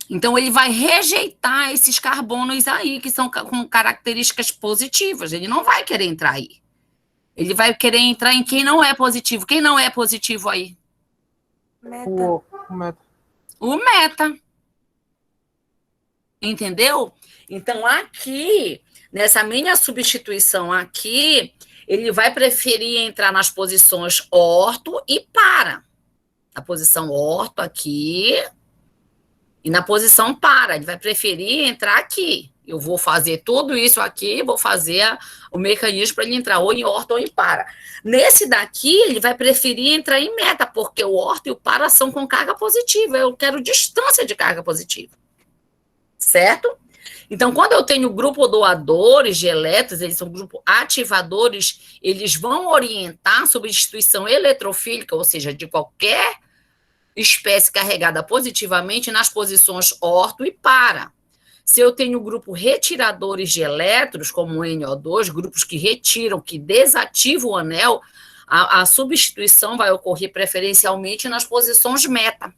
Então, ele vai rejeitar esses carbonos aí, que são com características positivas. Ele não vai querer entrar aí. Ele vai querer entrar em quem não é positivo. Quem não é positivo aí? Meta. O meta. O meta. Entendeu? Então, aqui, nessa minha substituição aqui, ele vai preferir entrar nas posições orto e para. Na posição orto aqui e na posição para. Ele vai preferir entrar aqui. Eu vou fazer tudo isso aqui, vou fazer o mecanismo para ele entrar ou em orto ou em para. Nesse daqui, ele vai preferir entrar em meta, porque o orto e o para são com carga positiva. Eu quero distância de carga positiva. Certo? Então, quando eu tenho grupo doadores de elétrons, eles são grupo ativadores, eles vão orientar a substituição eletrofílica, ou seja, de qualquer espécie carregada positivamente nas posições orto e para. Se eu tenho grupo retiradores de elétrons, como o NO2, grupos que retiram, que desativam o anel, a substituição vai ocorrer preferencialmente nas posições meta.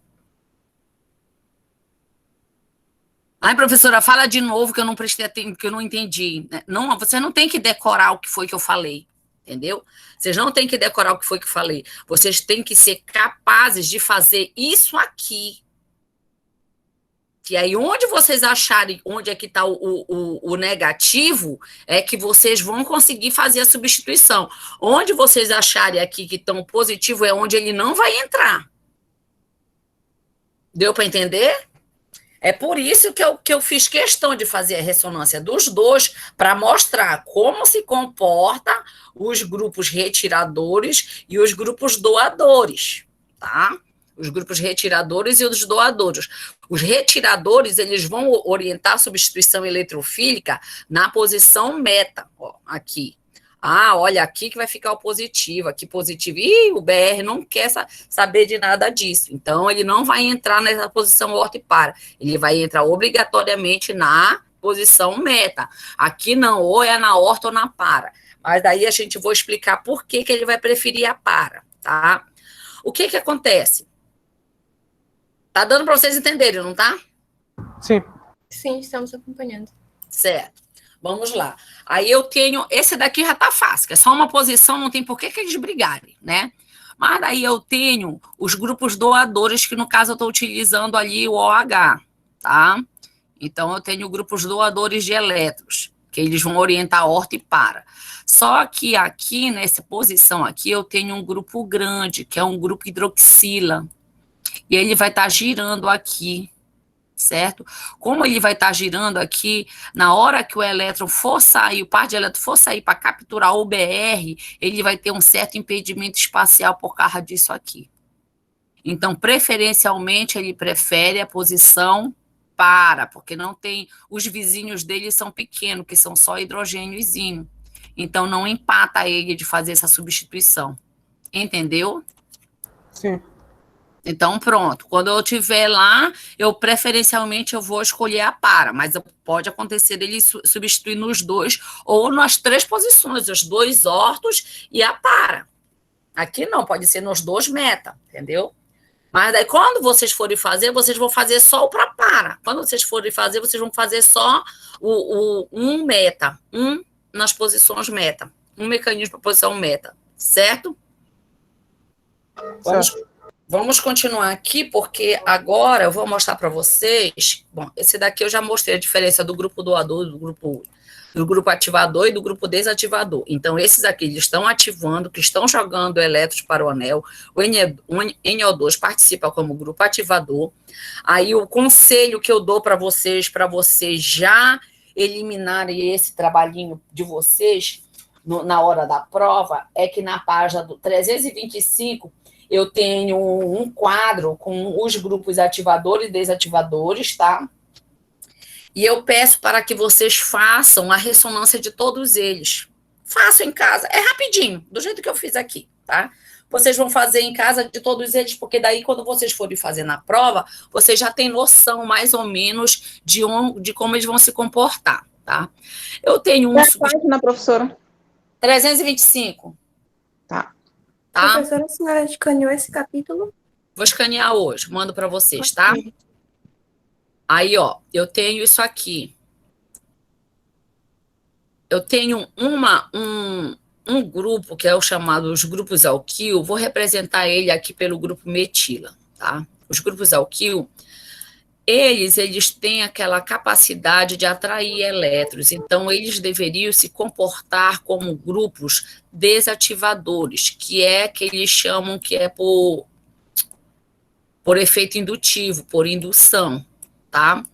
Ai, professora, fala de novo que eu não prestei atenção, que eu não entendi. Não, você não tem que decorar o que foi que eu falei. entendeu? Vocês não têm que decorar o que foi que eu falei. Vocês têm que ser capazes de fazer isso aqui. E aí, onde vocês acharem onde é que está o negativo, é que vocês vão conseguir fazer a substituição. Onde vocês acharem aqui que estão positivo, é onde ele não vai entrar. Deu para entender? É por isso que eu fiz questão de fazer a ressonância dos dois, para mostrar como se comporta os grupos retiradores e os grupos doadores, tá? Os grupos retiradores e os doadores. Os retiradores, eles vão orientar a substituição eletrofílica na posição meta, ó, aqui. Ah, olha, aqui que vai ficar o positivo, aqui positivo. Ih, o BR não quer saber de nada disso. Então, ele não vai entrar nessa posição horta e para. Ele vai entrar obrigatoriamente na posição meta. Aqui não, ou é na horta ou na para. Mas daí a gente vai explicar por que ele vai preferir a para, tá? O que acontece? Tá dando para vocês entenderem, não tá? Sim. Sim, estamos acompanhando. Certo. Vamos lá. Aí eu tenho... Esse daqui já tá fácil, que é só uma posição, não tem por que eles brigarem, né? Mas daí eu tenho os grupos doadores, que no caso eu estou utilizando ali o OH, tá? Então eu tenho grupos doadores de elétrons, que eles vão orientar a horta e para. Só que aqui, nessa posição aqui, eu tenho um grupo grande, que é um grupo hidroxila. E ele vai estar girando aqui, certo? Como ele vai estar girando aqui, na hora que o elétron for sair, o par de elétron for sair para capturar o BR, ele vai ter um certo impedimento espacial por causa disso aqui. Então, preferencialmente, ele prefere a posição para, porque não tem... Os vizinhos dele são pequenos, que são só hidrogêniozinho. Então, não empata ele de fazer essa substituição. Entendeu? Sim. Então, pronto. Quando eu estiver lá, preferencialmente eu vou escolher a para, mas pode acontecer ele substituir nos dois, ou nas três posições, os dois hortos e a para. Aqui não, pode ser nos dois meta, entendeu? Mas daí, quando vocês forem fazer, vocês vão fazer só o para. Quando vocês forem fazer, vocês vão fazer só um meta, nas posições meta. Um mecanismo para posição meta, certo? Vamos continuar aqui, porque agora eu vou mostrar para vocês... Bom, esse daqui eu já mostrei a diferença do grupo doador, do grupo ativador e do grupo desativador. Então, esses aqui, eles estão ativando, que estão jogando elétrons para o anel. O NO2 participa como grupo ativador. Aí, o conselho que eu dou para vocês já eliminarem esse trabalhinho de vocês na hora da prova, é que na página do 325... eu tenho um quadro com os grupos ativadores e desativadores, tá? E eu peço para que vocês façam a ressonância de todos eles. Façam em casa. É rapidinho, do jeito que eu fiz aqui, tá? Vocês vão fazer em casa de todos eles, porque daí, quando vocês forem fazer na prova, vocês já têm noção, mais ou menos, de como eles vão se comportar, tá? Eu tenho um... página, professora? 325. Tá. Tá? Professora, a senhora escaneou esse capítulo? Vou escanear hoje, mando para vocês, tá? Aí, ó, eu tenho isso aqui. Eu tenho um grupo, que é o chamado os grupos alquil, vou representar ele aqui pelo grupo metila, tá? Os grupos alquil, eles têm aquela capacidade de atrair elétrons, então eles deveriam se comportar como grupos desativadores, que eles chamam que é por efeito indutivo, por indução, tá?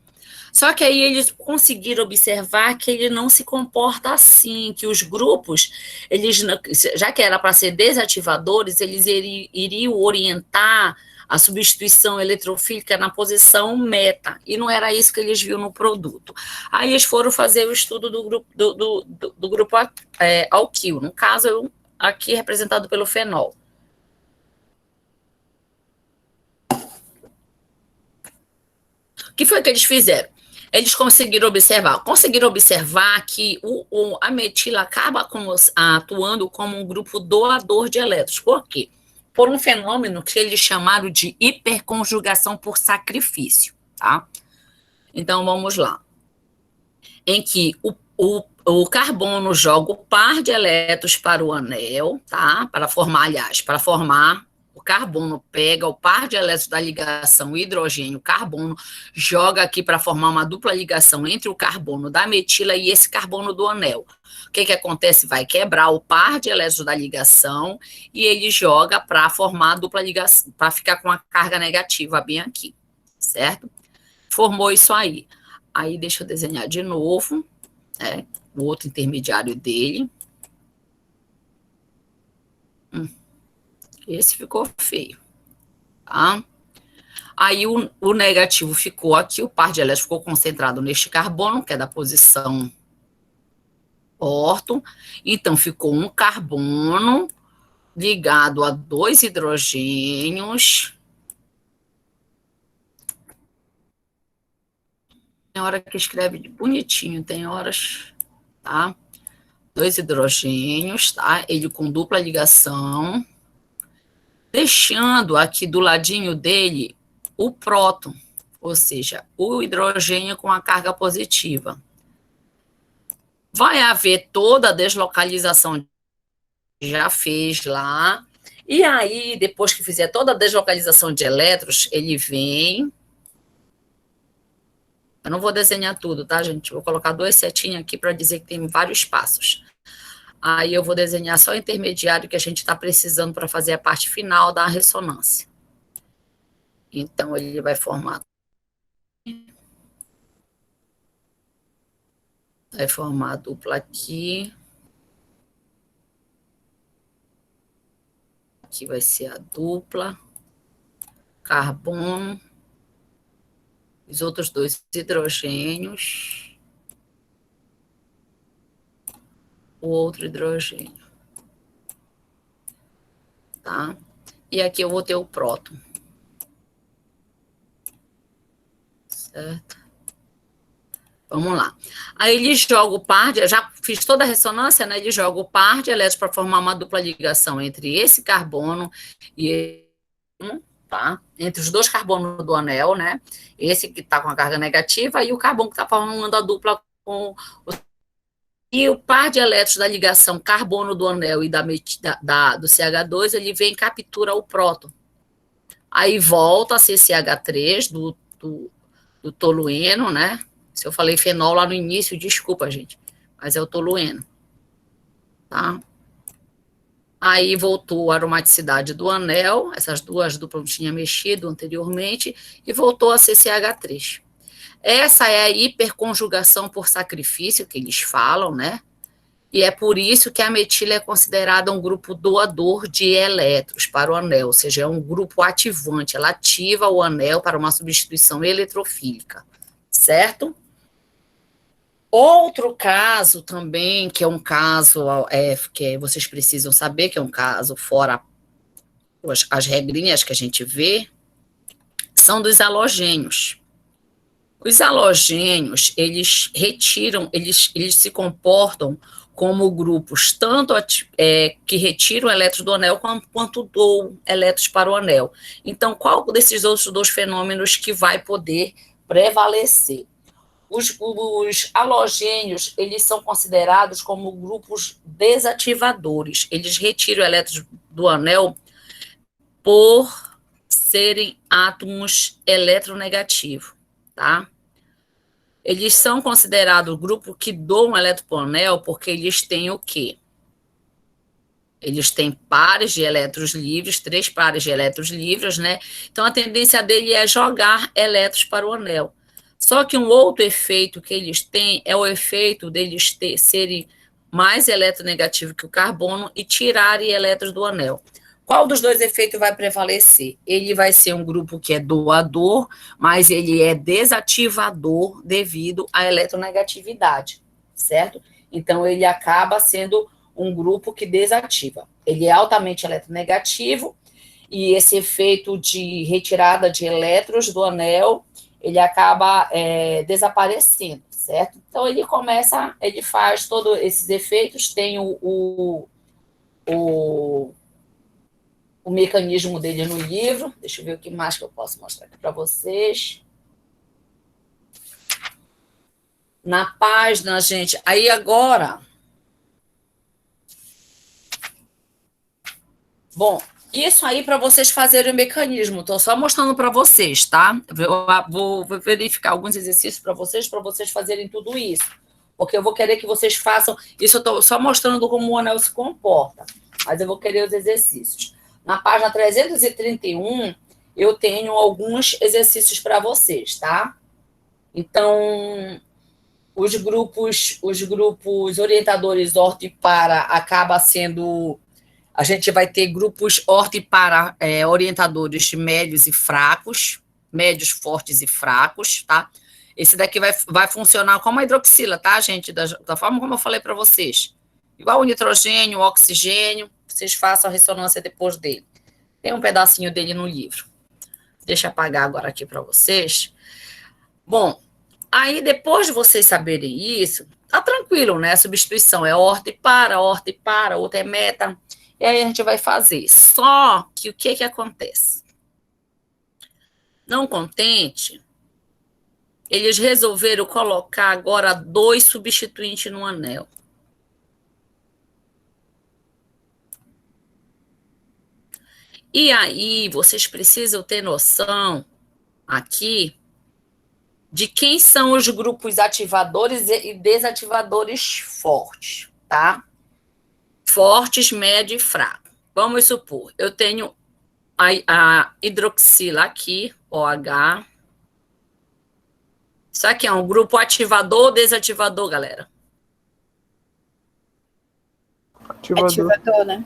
Só que aí eles conseguiram observar que ele não se comporta assim, que os grupos, já que era para ser desativadores, eles iriam orientar a substituição eletrofílica na posição meta, e não era isso que eles viram no produto. Aí eles foram fazer o estudo do grupo alquil, no caso, aqui representado pelo fenol. O que foi que eles fizeram? Eles conseguiram observar que a metila acaba atuando como um grupo doador de elétrons. Por quê? Por um fenômeno que eles chamaram de hiperconjugação por sacrifício, tá? Então, vamos lá. Em que o carbono joga o par de elétrons para o anel, tá? Para formar o carbono pega o par de elétrons da ligação hidrogênio-carbono, joga aqui para formar uma dupla ligação entre o carbono da metila e esse carbono do anel. O que acontece? Vai quebrar o par de elétrons da ligação e ele joga para formar a dupla ligação, para ficar com a carga negativa bem aqui, certo? Formou isso aí. Aí deixa eu desenhar de novo, o outro intermediário dele. Esse ficou feio, tá? Aí o negativo ficou aqui, o par de elétrons ficou concentrado neste carbono, que é da posição orto. Então, ficou um carbono ligado a 2 hidrogênios. Tem hora que escreve bonitinho, tem horas, tá? 2 hidrogênios, tá? Ele com dupla ligação, deixando aqui do ladinho dele o próton, ou seja, o hidrogênio com a carga positiva. Vai haver toda a deslocalização que já fez lá, e aí, depois que fizer toda a deslocalização de elétrons, ele vem... Eu não vou desenhar tudo, tá, gente? Vou colocar 2 setinhas aqui para dizer que tem vários passos. Aí eu vou desenhar só o intermediário que a gente está precisando para fazer a parte final da ressonância. Então, ele vai formar... Vai formar a dupla aqui. Aqui vai ser a dupla. Carbono. Os outros 2 hidrogênios. O outro hidrogênio. Tá? E aqui eu vou ter o próton. Certo? Vamos lá. Aí ele joga o par de... Já fiz toda a ressonância, né? Ele joga o par de elétrons para formar uma dupla ligação entre esse carbono e... Tá? Entre os 2 carbonos do anel, né? Esse que está com a carga negativa e o carbono que está formando a dupla com... E o par de elétrons da ligação carbono do anel e do CH2, ele vem e captura o próton. Aí volta a ser CH3 do tolueno, né? Se eu falei fenol lá no início, desculpa, gente, mas é o tolueno, tá? Aí voltou a aromaticidade do anel, essas duas duplas tinham mexido anteriormente, e voltou a ser CH3. Essa é a hiperconjugação por sacrifício que eles falam, né? E é por isso que a metila é considerada um grupo doador de elétrons para o anel, ou seja, é um grupo ativante, ela ativa o anel para uma substituição eletrofílica, certo? Outro caso também, que é um caso que vocês precisam saber, que é um caso fora as regrinhas que a gente vê, são dos halogênios. Os halogênios, eles se comportam como grupos tanto que retiram elétrons do anel quanto doam elétrons para o anel. Então, qual desses outros 2 fenômenos que vai poder prevalecer? Os halogênios, eles são considerados como grupos desativadores. Eles retiram elétrons do anel por serem átomos eletronegativos, tá? Eles são considerados grupo que doam elétron para o anel porque eles têm o quê? Eles têm pares de elétrons livres, 3 pares de elétrons livres, né? Então, a tendência dele é jogar elétrons para o anel. Só que um outro efeito que eles têm é o efeito deles serem mais eletronegativos que o carbono e tirarem elétrons do anel. Qual dos 2 efeitos vai prevalecer? Ele vai ser um grupo que é doador, mas ele é desativador devido à eletronegatividade, certo? Então, ele acaba sendo um grupo que desativa. Ele é altamente eletronegativo e esse efeito de retirada de elétrons do anel ele acaba desaparecendo, certo? Então, ele faz todos esses efeitos, tem o mecanismo dele no livro. Deixa eu ver o que mais que eu posso mostrar aqui para vocês. Na página, gente, aí agora... Bom, isso aí para vocês fazerem o mecanismo. Estou só mostrando para vocês, tá? Vou verificar alguns exercícios para vocês fazerem tudo isso. Porque eu vou querer que vocês façam... Isso eu estou só mostrando como o anel se comporta. Mas eu vou querer os exercícios. Na página 331, eu tenho alguns exercícios para vocês, tá? Então, os grupos orientadores orto e para acaba sendo... A gente vai ter grupos orto e para orientadores médios e fracos, médios, fortes e fracos, tá? Esse daqui vai funcionar como a hidroxila, tá, gente? Da forma como eu falei para vocês. Igual o nitrogênio, o oxigênio, vocês façam a ressonância depois dele. Tem um pedacinho dele no livro. Deixa eu apagar agora aqui para vocês. Bom, aí depois de vocês saberem isso, tá tranquilo, né? A substituição é orto e para, outra é meta. E aí a gente vai fazer. Só que o que acontece? Não contente, eles resolveram colocar agora 2 substituintes no anel. E aí vocês precisam ter noção aqui de quem são os grupos ativadores e desativadores fortes, tá? Fortes, médio e fraco. Vamos supor, eu tenho a hidroxila aqui, OH. Isso aqui é um grupo ativador ou desativador, galera? Ativador. né?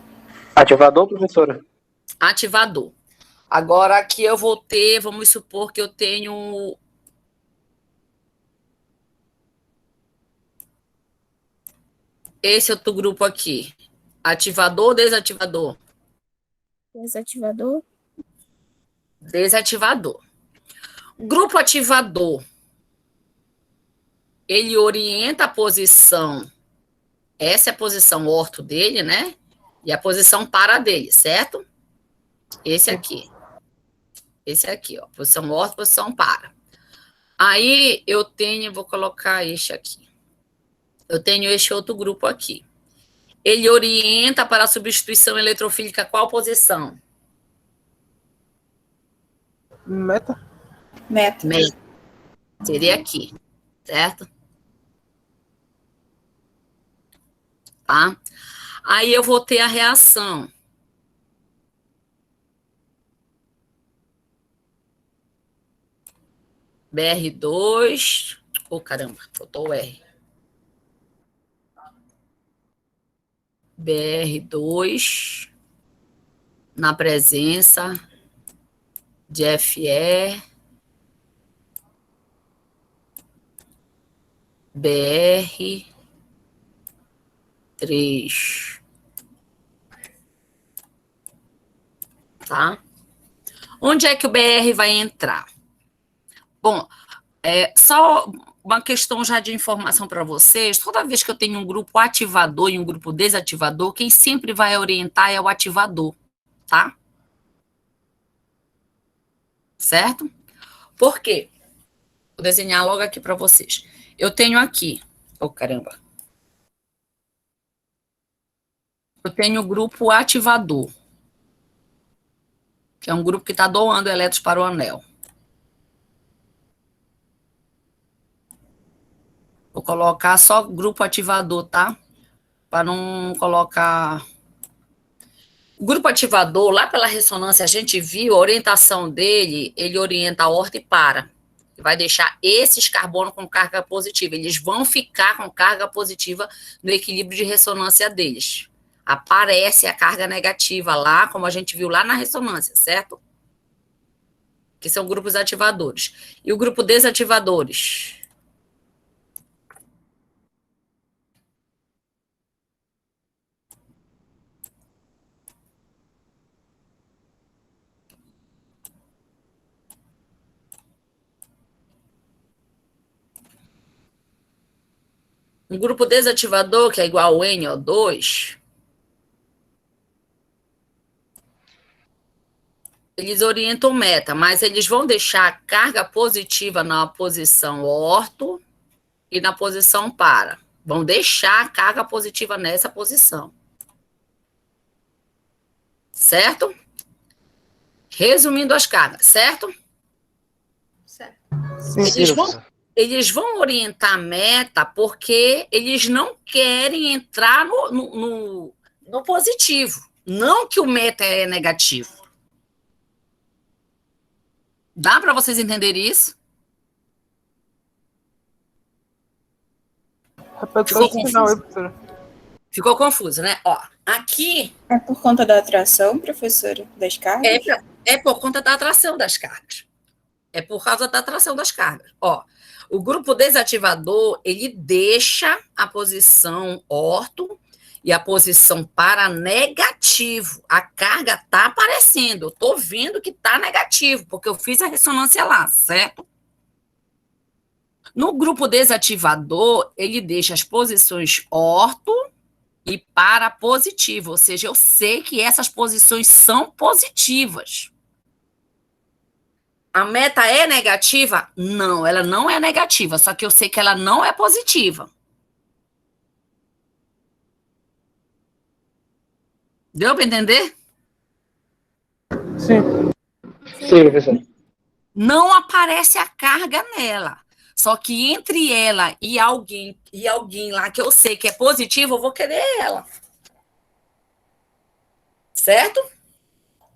Ativador, professora? Ativador. Agora aqui eu vou ter, vamos supor que eu tenho... Esse outro grupo aqui. Ativador ou desativador? Desativador. Desativador. Grupo ativador. Ele orienta a posição. Essa é a posição orto dele, né? E a posição para dele, certo? Esse aqui. Esse aqui, ó. Posição orto, posição para. Aí eu tenho, vou colocar este aqui. Eu tenho este outro grupo aqui. Ele orienta para a substituição eletrofílica qual posição? Meta? Meta. Meta. Seria aqui, certo? Tá? Aí eu vou ter a reação. BR2. Oh, caramba, faltou o R. BR2 na presença de FE, BR3. Tá? Onde é que o BR vai entrar? Bom, só uma questão já de informação para vocês. Toda vez que eu tenho um grupo ativador e um grupo desativador, quem sempre vai orientar é o ativador, tá? Certo? Por quê? Vou desenhar logo aqui para vocês. Eu tenho aqui, oh caramba. Eu tenho o grupo ativador, que é um grupo que está doando elétrons para o anel. Vou colocar só grupo ativador, tá? Para não colocar... O grupo ativador, lá pela ressonância, a gente viu a orientação dele, ele orienta a orto e para. Vai deixar esses carbonos com carga positiva. Eles vão ficar com carga positiva no equilíbrio de ressonância deles. Aparece a carga negativa lá, como a gente viu lá na ressonância, certo? Que são grupos ativadores. E o grupo desativadores? Um grupo desativador, que é igual ao NO2, eles orientam meta, mas eles vão deixar a carga positiva na posição orto e na posição para. Vão deixar a carga positiva nessa posição. Certo? Resumindo as cargas, certo? Certo. Sim, Eles vão orientar a meta porque eles não querem entrar no positivo. Não que o meta é negativo. Dá para vocês entenderem isso? repete só o final aí, professora. Ficou confuso, né? Ó, aqui É por conta da atração, professora, das cargas? é por conta da atração das cargas. É por causa da atração das cargas. Ó, o grupo desativador, ele deixa a posição orto e a posição para negativo. A carga está aparecendo. Eu estou vendo que está negativo, porque eu fiz a ressonância lá, certo? No grupo desativador, ele deixa as posições orto e para positivo, ou seja, eu sei que essas posições são positivas. A meta é negativa? Não, ela não é negativa, só que eu sei que ela não é positiva. Deu para entender? Sim. Sim, professor. Não aparece a carga nela. Só que entre ela e alguém lá que eu sei que é positivo, eu vou querer ela. Certo?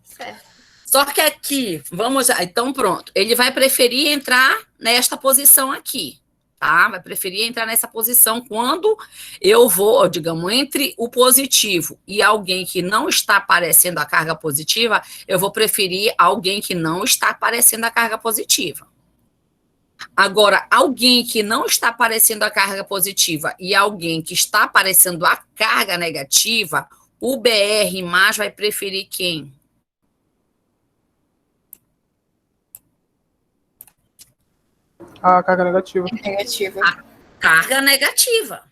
Certo. Só que aqui, vamos lá, então pronto. Ele vai preferir entrar nesta posição aqui, tá? Vai preferir entrar nessa posição quando eu vou, digamos, entre o positivo e alguém que não está aparecendo a carga positiva, eu vou preferir alguém que não está aparecendo a carga positiva. Agora, alguém que não está aparecendo a carga positiva e alguém que está aparecendo a carga negativa, o BR mais vai preferir quem? A carga negativa. Negativa. A carga negativa.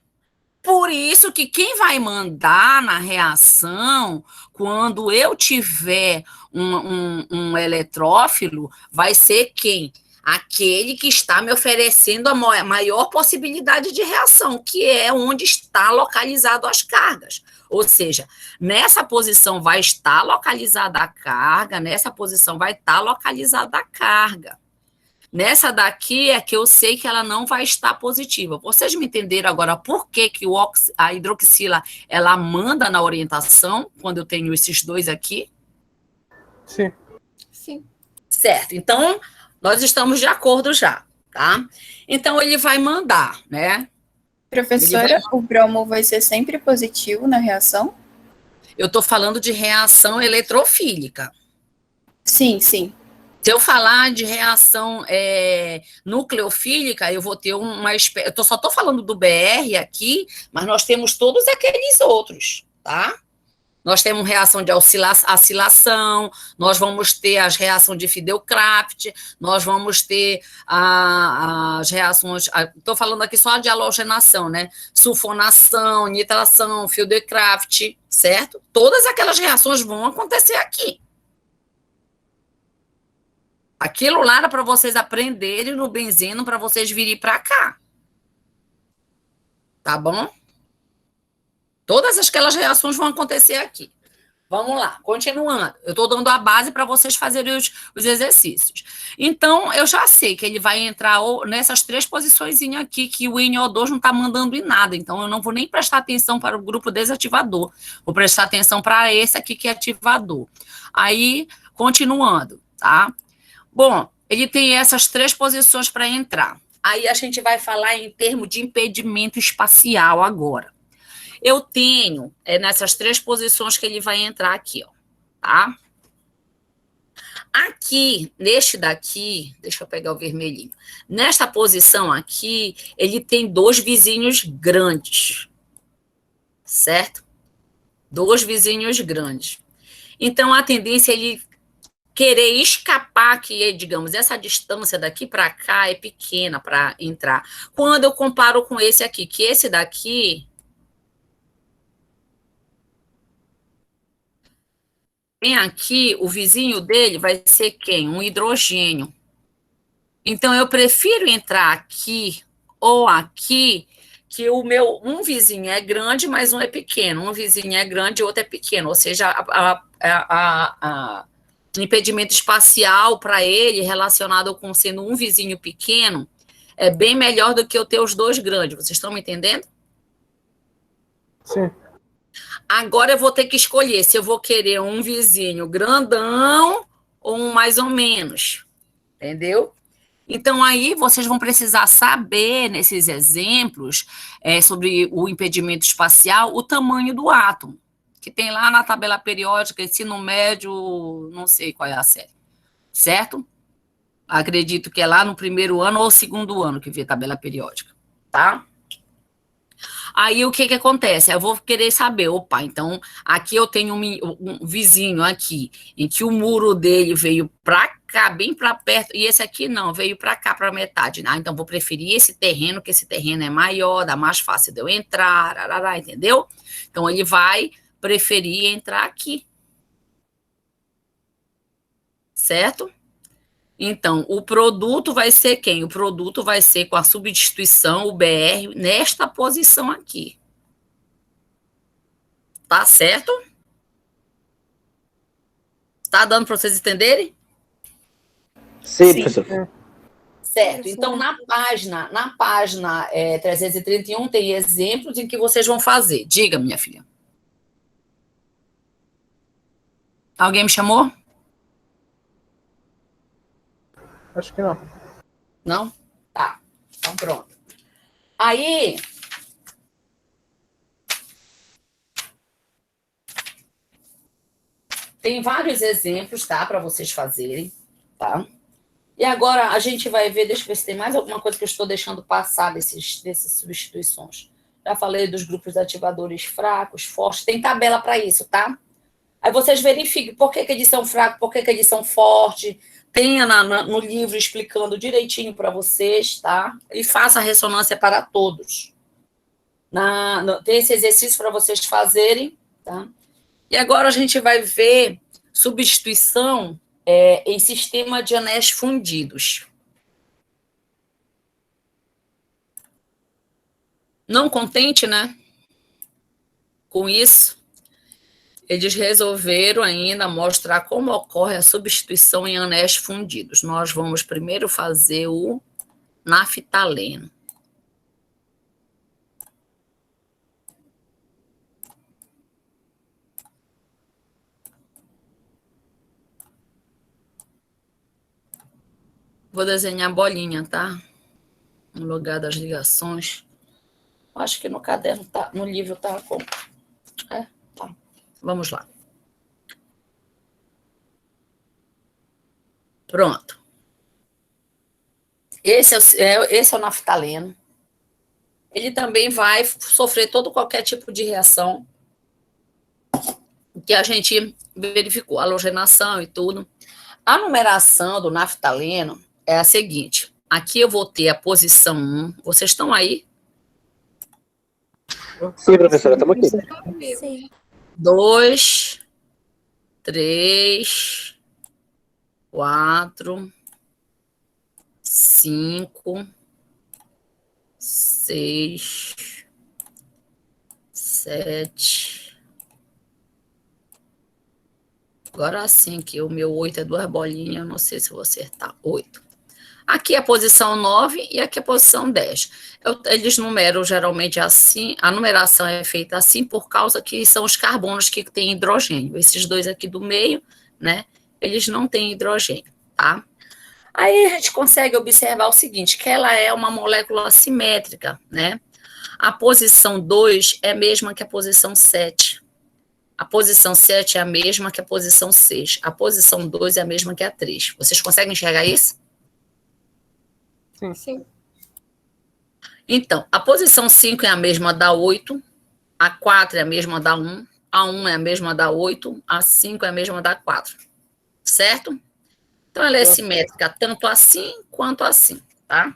Por isso que quem vai mandar na reação, quando eu tiver um eletrófilo, vai ser quem? Aquele que está me oferecendo a maior possibilidade de reação, que é onde está localizado as cargas. Ou seja, nessa posição vai estar localizada a carga, nessa posição vai estar localizada a carga. Nessa daqui é que eu sei que ela não vai estar positiva. Vocês me entenderam agora por que a hidroxila ela manda na orientação quando eu tenho esses dois aqui? Sim. Sim. Certo. Então, nós estamos de acordo já, tá? Então, ele vai mandar, né? Professora, o bromo vai ser sempre positivo na reação? Eu estou falando de reação eletrofílica. Sim, sim. Se eu falar de reação nucleofílica, eu vou ter uma espécie. Eu só estou falando do BR aqui, mas nós temos todos aqueles outros, tá? Nós temos reação de acilação, nós vamos ter as reações de Fidel-Crafts, nós vamos ter as reações. Estou falando aqui só de halogenação, né? Sulfonação, nitração, Fidel-Crafts, certo? Todas aquelas reações vão acontecer aqui. Aquilo lá era para vocês aprenderem no benzeno, para vocês virem para cá. Tá bom? Todas aquelas reações vão acontecer aqui. Vamos lá, continuando. Eu estou dando a base para vocês fazerem os exercícios. Então, eu já sei que ele vai entrar nessas três posições aqui, que o NO2 não está mandando em nada. Então, eu não vou nem prestar atenção para o grupo desativador. Vou prestar atenção para esse aqui que é ativador. Aí, continuando, tá? Bom, ele tem essas três posições para entrar. Aí a gente vai falar em termos de impedimento espacial agora. Eu tenho nessas três posições que ele vai entrar aqui, ó, tá? Aqui, neste daqui, deixa eu pegar o vermelhinho. Nesta posição aqui, ele tem dois vizinhos grandes, certo? Dois vizinhos grandes. Então, a tendência é ele querer escapar, que, digamos, essa distância daqui para cá é pequena para entrar. Quando eu comparo com esse aqui, que esse daqui tem aqui, o vizinho dele vai ser quem? Um hidrogênio. Então, eu prefiro entrar aqui ou aqui, que o meu, um vizinho é grande, mas um é pequeno. Um vizinho é grande e outro é pequeno. Ou seja, o impedimento espacial para ele, relacionado com sendo um vizinho pequeno, é bem melhor do que eu ter os dois grandes. Vocês estão me entendendo? Sim. Agora eu vou ter que escolher se eu vou querer um vizinho grandão ou um mais ou menos. Entendeu? Então, aí vocês vão precisar saber, nesses exemplos, sobre o impedimento espacial, o tamanho do átomo, que tem lá na tabela periódica, ensino médio, não sei qual é a série, certo? Acredito que é lá no primeiro ano ou segundo ano que vê a tabela periódica, tá? Aí, o que acontece? Eu vou querer saber, opa, então, aqui eu tenho um vizinho aqui, em que o muro dele veio para cá, bem para perto, e esse aqui não, veio para cá, para metade. Ah, então, vou preferir esse terreno, que esse terreno é maior, dá mais fácil de eu entrar, arará, entendeu? Então, ele vai preferir entrar aqui. Certo? Então, o produto vai ser quem? O produto vai ser com a substituição, o BR, nesta posição aqui. Tá certo? Tá dando para vocês entenderem? Sim, professor. Certo. Então, na página 331, tem exemplos em que vocês vão fazer. Diga, minha filha. Alguém me chamou? Acho que não. Não? Tá. Então, pronto. Aí, tem vários exemplos, tá? Para vocês fazerem, tá? E agora a gente vai ver, deixa eu ver se tem mais alguma coisa que eu estou deixando passar dessas substituições. Já falei dos grupos ativadores fracos, fortes, tem tabela para isso, tá? Aí vocês verifiquem por que eles são fracos, por que eles são fortes. Tenha no livro explicando direitinho para vocês, tá? E faça a ressonância para todos. Tem esse exercício para vocês fazerem, tá? E agora a gente vai ver substituição em sistema de anéis fundidos. Não contente, né? Com isso, eles resolveram ainda mostrar como ocorre a substituição em anéis fundidos. Nós vamos primeiro fazer o naftaleno. Vou desenhar bolinha, tá? No lugar das ligações. Acho que no caderno tá, no livro tá com. Tá. Vamos lá. Pronto. Esse é o naftaleno. Ele também vai sofrer qualquer tipo de reação que a gente verificou, halogenação e tudo. A numeração do naftaleno é a seguinte. Aqui eu vou ter a posição 1. Vocês estão aí? Sim, professora, estamos aqui. Sim. 2, 3, 4, 5, 6, 7. Agora sim, que o meu 8 é 2 bolinhas, eu não sei se vou acertar. 8. Aqui é a posição 9 e aqui é a posição 10. Eles numeram geralmente assim, a numeração é feita assim por causa que são os carbonos que têm hidrogênio. Esses dois aqui do meio, né, eles não têm hidrogênio, tá? Aí a gente consegue observar o seguinte, que ela é uma molécula assimétrica, né? A posição 2 é a mesma que a posição 7. A posição 7 é a mesma que a posição 6. A posição 2 é a mesma que a 3. Vocês conseguem enxergar isso? Sim. Então, a posição 5 é a mesma da 8, a 4 é a mesma da 1, a 1 é a mesma da 8, a 5 é a mesma da 4. Certo? Então, ela é simétrica tanto assim quanto assim, tá?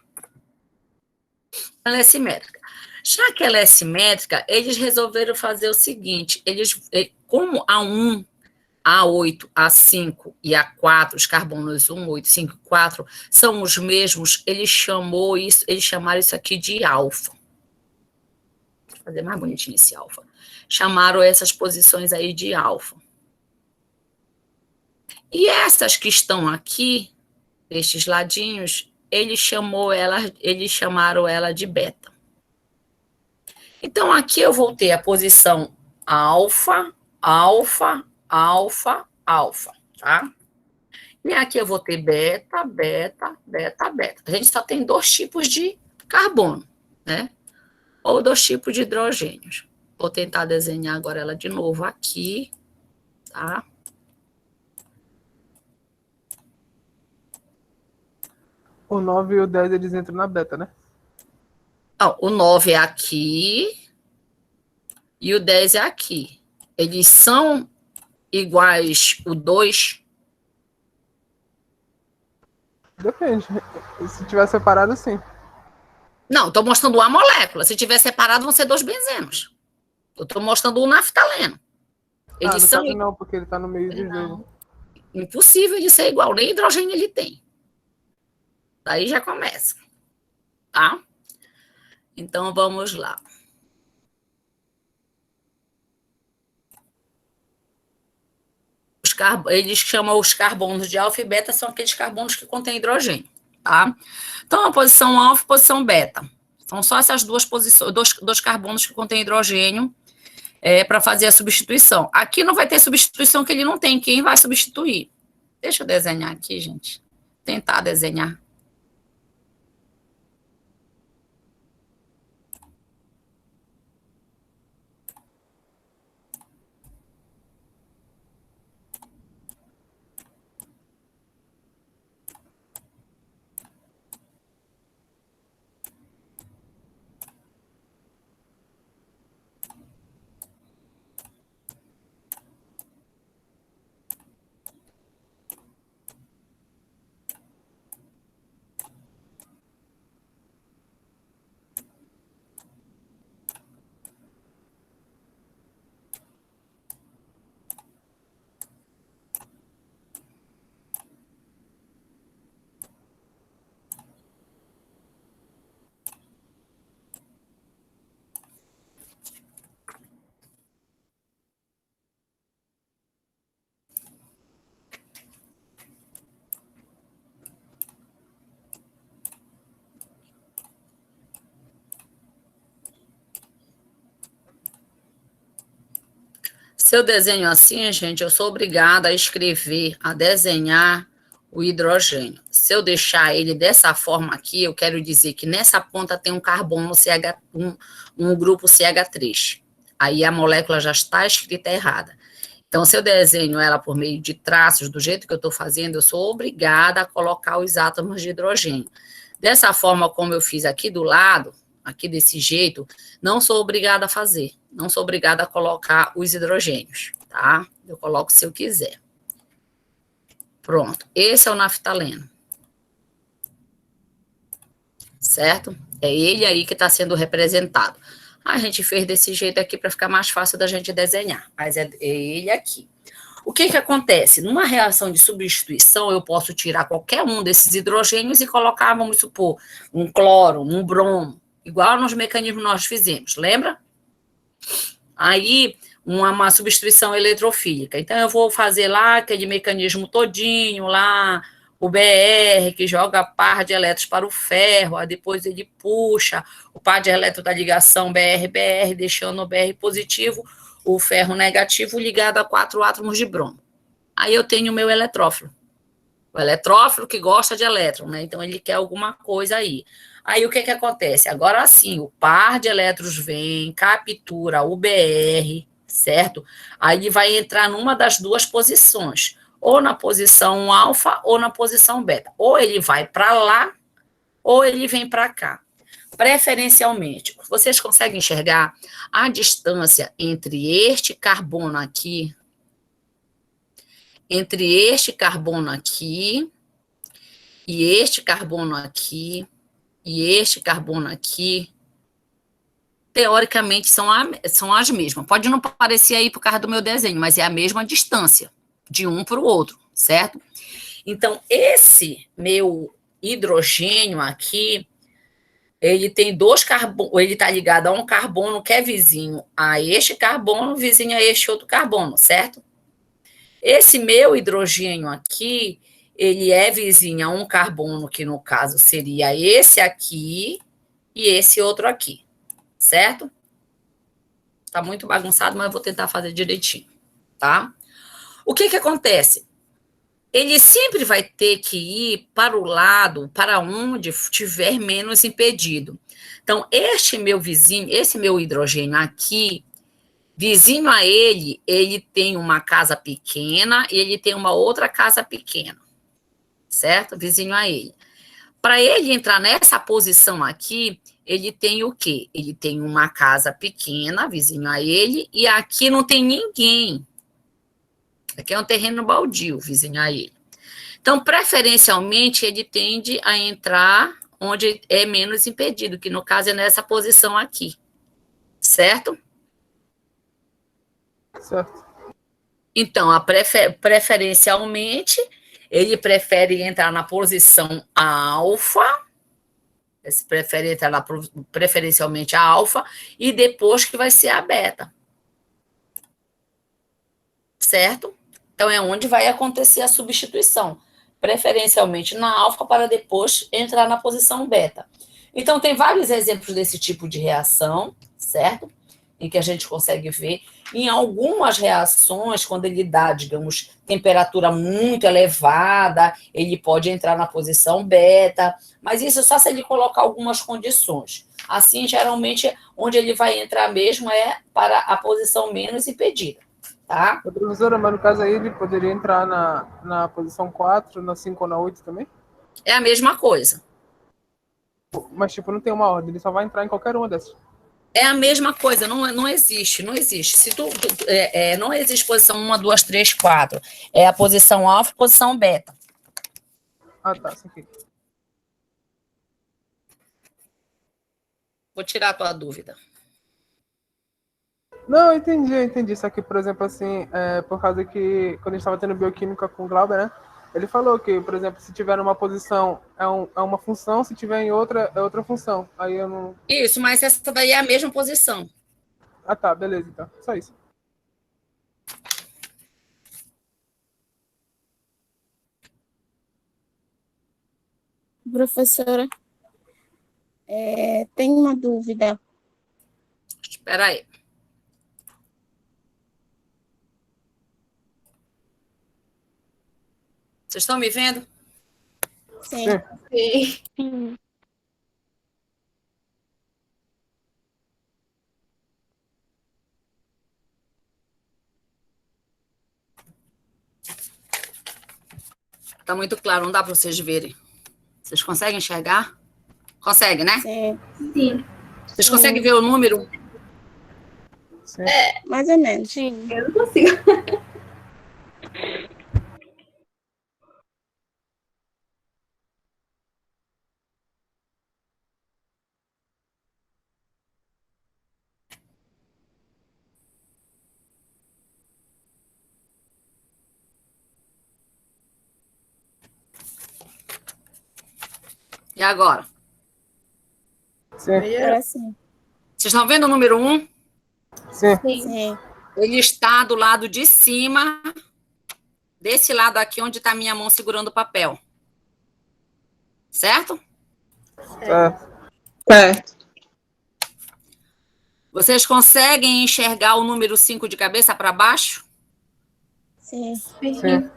Ela é simétrica. Já que ela é simétrica, eles resolveram fazer o seguinte, como a 1, A8, A5 e A4, os carbonos 1, 8, 5 e 4, são os mesmos, eles chamaram isso aqui de alfa. Vou fazer mais bonitinho esse alfa. Chamaram essas posições aí de alfa. E essas que estão aqui, estes ladinhos, eles chamaram ela de beta. Então, aqui eu vou ter a posição alfa, alfa, alfa, alfa, tá? E aqui eu vou ter beta, beta, beta, beta. A gente só tem 2 tipos de carbono, né? Ou 2 tipos de hidrogênios. Vou tentar desenhar agora ela de novo aqui, tá? O 9 e o 10, eles entram na beta, né? O 9 é aqui e o 10 é aqui. Eles são iguais o 2? Depende. Se tiver separado, sim. Não, estou mostrando uma molécula. Se tiver separado, vão ser 2 benzenos. Eu estou mostrando o naftaleno. Eles no são... caso não, porque ele está no meio de jogo. Impossível de ser igual, nem hidrogênio ele tem. Daí já começa, tá? Então, vamos lá. Eles chamam os carbonos de alfa e beta, são aqueles carbonos que contêm hidrogênio, tá? Então, a posição alfa e posição beta. São só essas 2 posições, dois carbonos que contêm hidrogênio para fazer a substituição. Aqui não vai ter substituição que ele não tem. Quem vai substituir? Deixa eu desenhar aqui, gente. Tentar desenhar. Se eu desenho assim, gente, eu sou obrigada a escrever, a desenhar o hidrogênio. Se eu deixar ele dessa forma aqui, eu quero dizer que nessa ponta tem um carbono CH, um grupo CH3. Aí a molécula já está escrita errada. Então, se eu desenho ela por meio de traços, do jeito que eu estou fazendo, eu sou obrigada a colocar os átomos de hidrogênio. Dessa forma, como eu fiz aqui do lado, aqui desse jeito, não sou obrigada a fazer. Não sou obrigada a colocar os hidrogênios, tá? Eu coloco se eu quiser. Pronto. Esse é o naftaleno. Certo? É ele aí que está sendo representado. A gente fez desse jeito aqui para ficar mais fácil da gente desenhar. Mas é ele aqui. O que que acontece? Numa reação de substituição, eu posso tirar qualquer um desses hidrogênios e colocar, vamos supor, um cloro, um bromo, igual nos mecanismos que nós fizemos, lembra? Aí, uma substituição eletrofílica. Então, eu vou fazer lá aquele mecanismo todinho, lá, o BR, que joga par de elétrons para o ferro, aí depois ele puxa o par de elétrons da ligação BR-BR, deixando o BR positivo, o ferro negativo ligado a 4 átomos de bromo. Aí eu tenho o meu eletrófilo. O eletrófilo que gosta de elétron, né? Então, ele quer alguma coisa aí. Aí, o que que acontece? Agora, sim, o par de elétrons vem, captura o BR, certo? Aí, ele vai entrar numa das 2 posições, ou na posição alfa ou na posição beta. Ou ele vai para lá, ou ele vem para cá. Preferencialmente, vocês conseguem enxergar a distância entre este carbono aqui, e este carbono aqui, e este carbono aqui, teoricamente são as mesmas. Pode não parecer aí por causa do meu desenho, mas é a mesma distância, de um para o outro, certo? Então, esse meu hidrogênio aqui, ele tem 2 carbonos, ele está ligado a um carbono que é vizinho a este carbono, vizinho a este outro carbono, certo? Esse meu hidrogênio aqui, ele é vizinho a um carbono, que no caso seria esse aqui e esse outro aqui, certo? Tá muito bagunçado, mas eu vou tentar fazer direitinho, tá? O que acontece? Ele sempre vai ter que ir para o lado, para onde tiver menos impedido. Então, este meu vizinho, esse meu hidrogênio aqui, vizinho a ele, ele tem uma casa pequena e ele tem uma outra casa pequena, certo? Vizinho a ele. Para ele entrar nessa posição aqui, ele tem o quê? Ele tem uma casa pequena, vizinho a ele, e aqui não tem ninguém. Aqui é um terreno baldio, vizinho a ele. Então, preferencialmente, ele tende a entrar onde é menos impedido, que no caso é nessa posição aqui. Certo? Certo. Então, preferencialmente, ele prefere entrar na posição alfa, prefere entrar preferencialmente a alfa, e depois que vai ser a beta. Certo? Então, é onde vai acontecer a substituição, preferencialmente na alfa, para depois entrar na posição beta. Então, tem vários exemplos desse tipo de reação, certo? Em que a gente consegue ver. Em algumas reações, quando ele dá, digamos, temperatura muito elevada, ele pode entrar na posição beta, mas isso só se ele colocar algumas condições. Assim, geralmente, onde ele vai entrar mesmo é para a posição menos impedida. Tá? Professora, mas no caso aí ele poderia entrar na posição 4, na 5 ou na 8 também? É a mesma coisa. Mas, tipo, não tem uma ordem, ele só vai entrar em qualquer uma dessas. É a mesma coisa, não existe. Se não existe posição 1, 2, 3, 4. É a posição alfa e posição beta. Ah, tá, isso aqui. Vou tirar a tua dúvida. Não, eu entendi. Só que, por exemplo, assim, por causa que, quando a gente estava tendo bioquímica com o Glauber, né? Ele falou que, por exemplo, se tiver numa posição é uma função, se tiver em outra, é outra função. Aí eu não... Isso, mas essa daí é a mesma posição. Ah, tá, beleza, então. Só isso. Professora, tem uma dúvida. Espera aí. Vocês estão me vendo? Sim. Sim. Tá muito claro, não dá para vocês verem. Vocês conseguem enxergar? Consegue, né? Sim. Sim. Vocês conseguem ver o número? Sim. Mais ou menos. Sim. Eu não consigo. E agora? Sim. Agora sim. Vocês estão vendo o número 1? Sim. Sim. Ele está do lado de cima, desse lado aqui, onde está a minha mão segurando o papel. Certo? Certo. Vocês conseguem enxergar o número 5 de cabeça para baixo? Sim. Sim.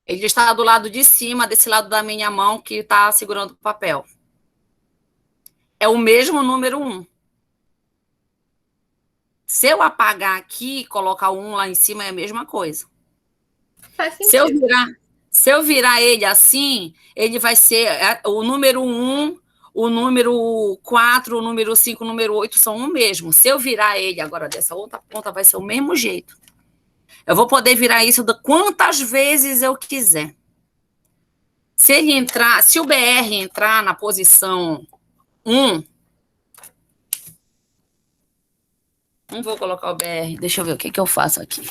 Ele está do lado de cima, desse lado da minha mão, que está segurando o papel. É o mesmo número 1. Se eu apagar aqui e colocar o 1 lá em cima, é a mesma coisa. Faz sentido. Se eu virar ele assim, ele vai ser o número 1, o número 4, o número 5, o número 8 são o mesmo. Se eu virar ele agora dessa outra ponta, vai ser o mesmo jeito. Eu vou poder virar isso de quantas vezes eu quiser. Se o BR entrar na posição 1, não vou colocar o BR, deixa eu ver o que eu faço aqui.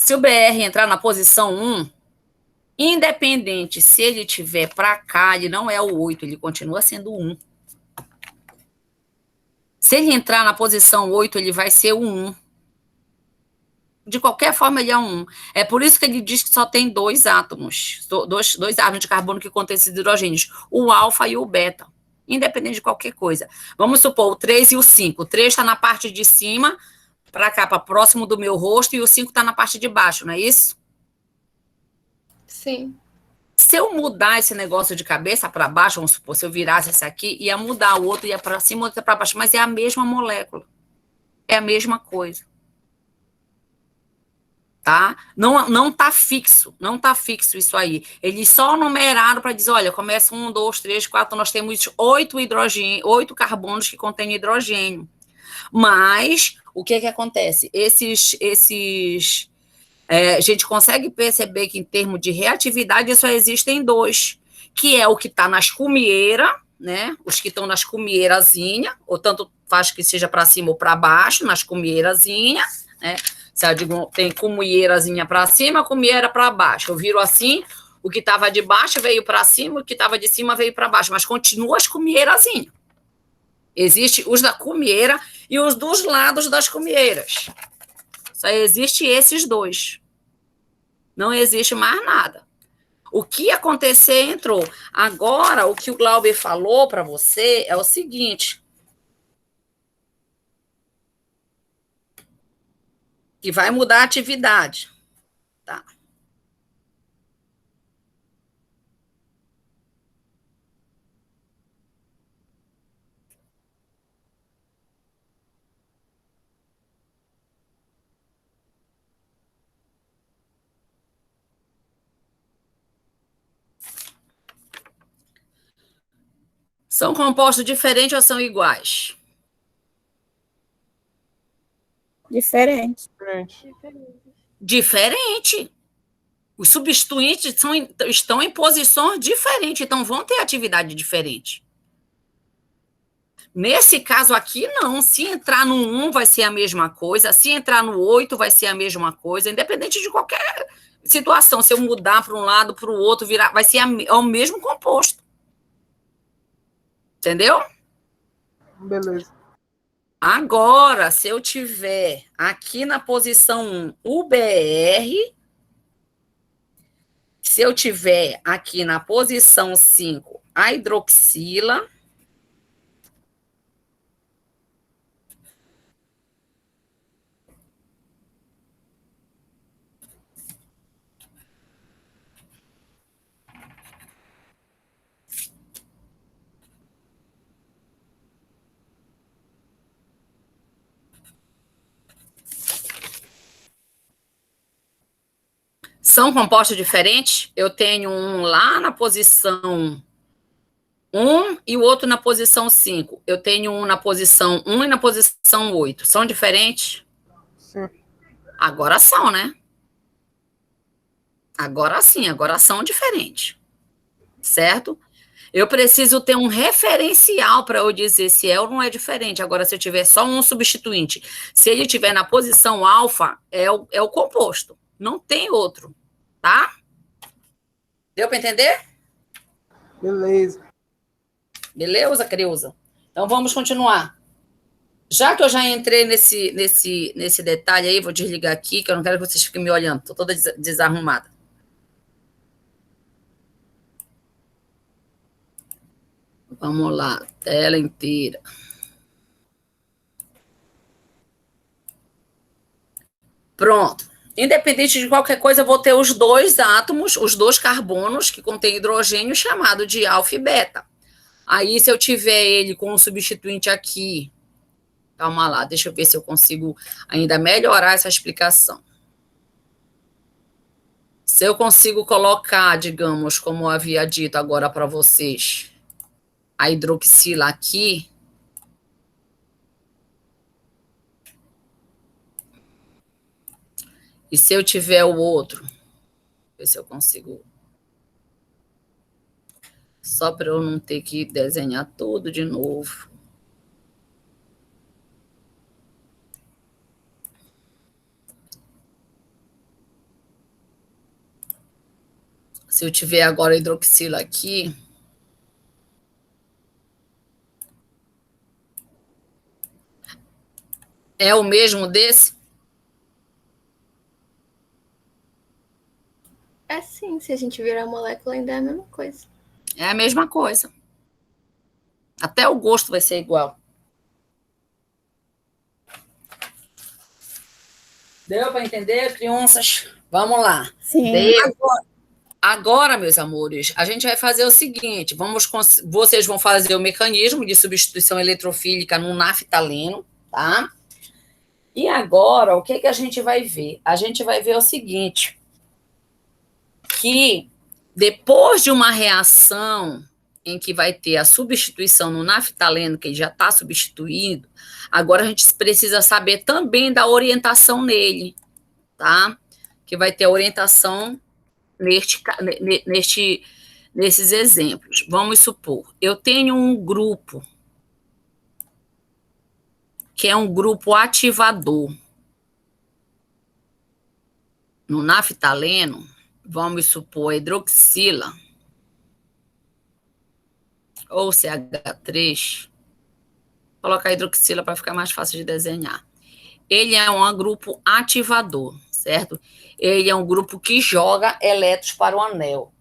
Se o BR entrar na posição 1, independente se ele tiver para cá, ele não é o 8, ele continua sendo 1. Se ele entrar na posição 8, ele vai ser o 1. De qualquer forma, ele é um 1. É por isso que ele diz que só tem dois átomos, dois átomos de carbono que contêm esses hidrogênios, o alfa e o beta, independente de qualquer coisa. Vamos supor o 3 e o 5. O 3 está na parte de cima, para cá, para próximo do meu rosto, e o 5 está na parte de baixo, não é isso? Sim. Se eu mudar esse negócio de cabeça para baixo, vamos supor, se eu virasse esse aqui, ia mudar, o outro ia para cima, o outro ia para baixo, mas é a mesma molécula. É a mesma coisa. Tá? Não tá fixo, não tá fixo isso aí. Eles só numeraram para dizer, olha, começa 1, 2, 3, 4, nós temos 8 carbonos que contêm hidrogênio. Mas, o que acontece? A gente consegue perceber que, em termos de reatividade, só existem 2, que é o que está nas cumieiras, né? Os que estão nas cumeirazinhas, ou tanto faz que seja para cima ou para baixo, nas cumeirazinhas, né? Se eu digo, tem cumeirazinha para cima, cumieira para baixo. Eu viro assim, o que estava de baixo veio para cima, o que estava de cima veio para baixo, mas continua as cumeirazinhas. Existe os da cumieira e os dos lados das cumieiras. Só existe esses 2. Não existe mais nada. O que acontecer entrou. Agora, o que o Glauber falou para você é o seguinte. Que vai mudar a atividade. Tá. São compostos diferentes ou são iguais? Diferente. Diferente. Os substituintes estão em posições diferentes, então vão ter atividade diferente. Nesse caso aqui, não. Se entrar no 1, vai ser a mesma coisa. Se entrar no 8, vai ser a mesma coisa. Independente de qualquer situação. Se eu mudar para um lado, para o outro, virar, vai ser o mesmo composto. Entendeu? Beleza. Agora, se eu tiver aqui na posição 1 o BR, se eu tiver aqui na posição 5 a hidroxila, são compostos diferentes, eu tenho um lá na posição 1 e o outro na posição 5. Eu tenho um na posição 1 e na posição 8. São diferentes? Sim. Agora são, né? Agora sim, agora são diferentes. Certo? Eu preciso ter um referencial para eu dizer se é ou não é diferente. Agora, se eu tiver só um substituinte, se ele estiver na posição alfa, é o composto. Não tem outro. Tá? Deu para entender? Beleza. Beleza, Creuza? Então, vamos continuar. Já que eu já entrei nesse detalhe aí, vou desligar aqui, que eu não quero que vocês fiquem me olhando. Estou toda desarrumada. Vamos lá, tela inteira. Pronto. Independente de qualquer coisa, eu vou ter os 2 átomos, os 2 carbonos que contêm hidrogênio, chamado de alfa e beta. Aí, se eu tiver ele com um substituinte aqui, calma lá, deixa eu ver se eu consigo ainda melhorar essa explicação. Se eu consigo colocar, digamos, como eu havia dito agora para vocês, a hidroxila aqui, e se eu tiver o outro, ver se eu consigo, só para eu não ter que desenhar tudo de novo. Se eu tiver agora hidroxila aqui, é o mesmo desse? É sim, se a gente virar a molécula ainda é a mesma coisa. É a mesma coisa. Até o gosto vai ser igual. Deu para entender, crianças? Vamos lá. Sim. Agora, meus amores, a gente vai fazer o seguinte, vocês vão fazer o mecanismo de substituição eletrofílica no naftaleno, tá? E agora, o que a gente vai ver? A gente vai ver o seguinte, que depois de uma reação em que vai ter a substituição no naftaleno, que ele já está substituído, agora a gente precisa saber também da orientação nele, tá? Que vai ter a orientação nesses exemplos. Vamos supor, eu tenho um grupo que é um grupo ativador. No naftaleno, vamos supor a hidroxila ou CH3. Vou colocar a hidroxila para ficar mais fácil de desenhar. Ele é um grupo ativador, certo? Ele é um grupo que joga elétrons para o anel.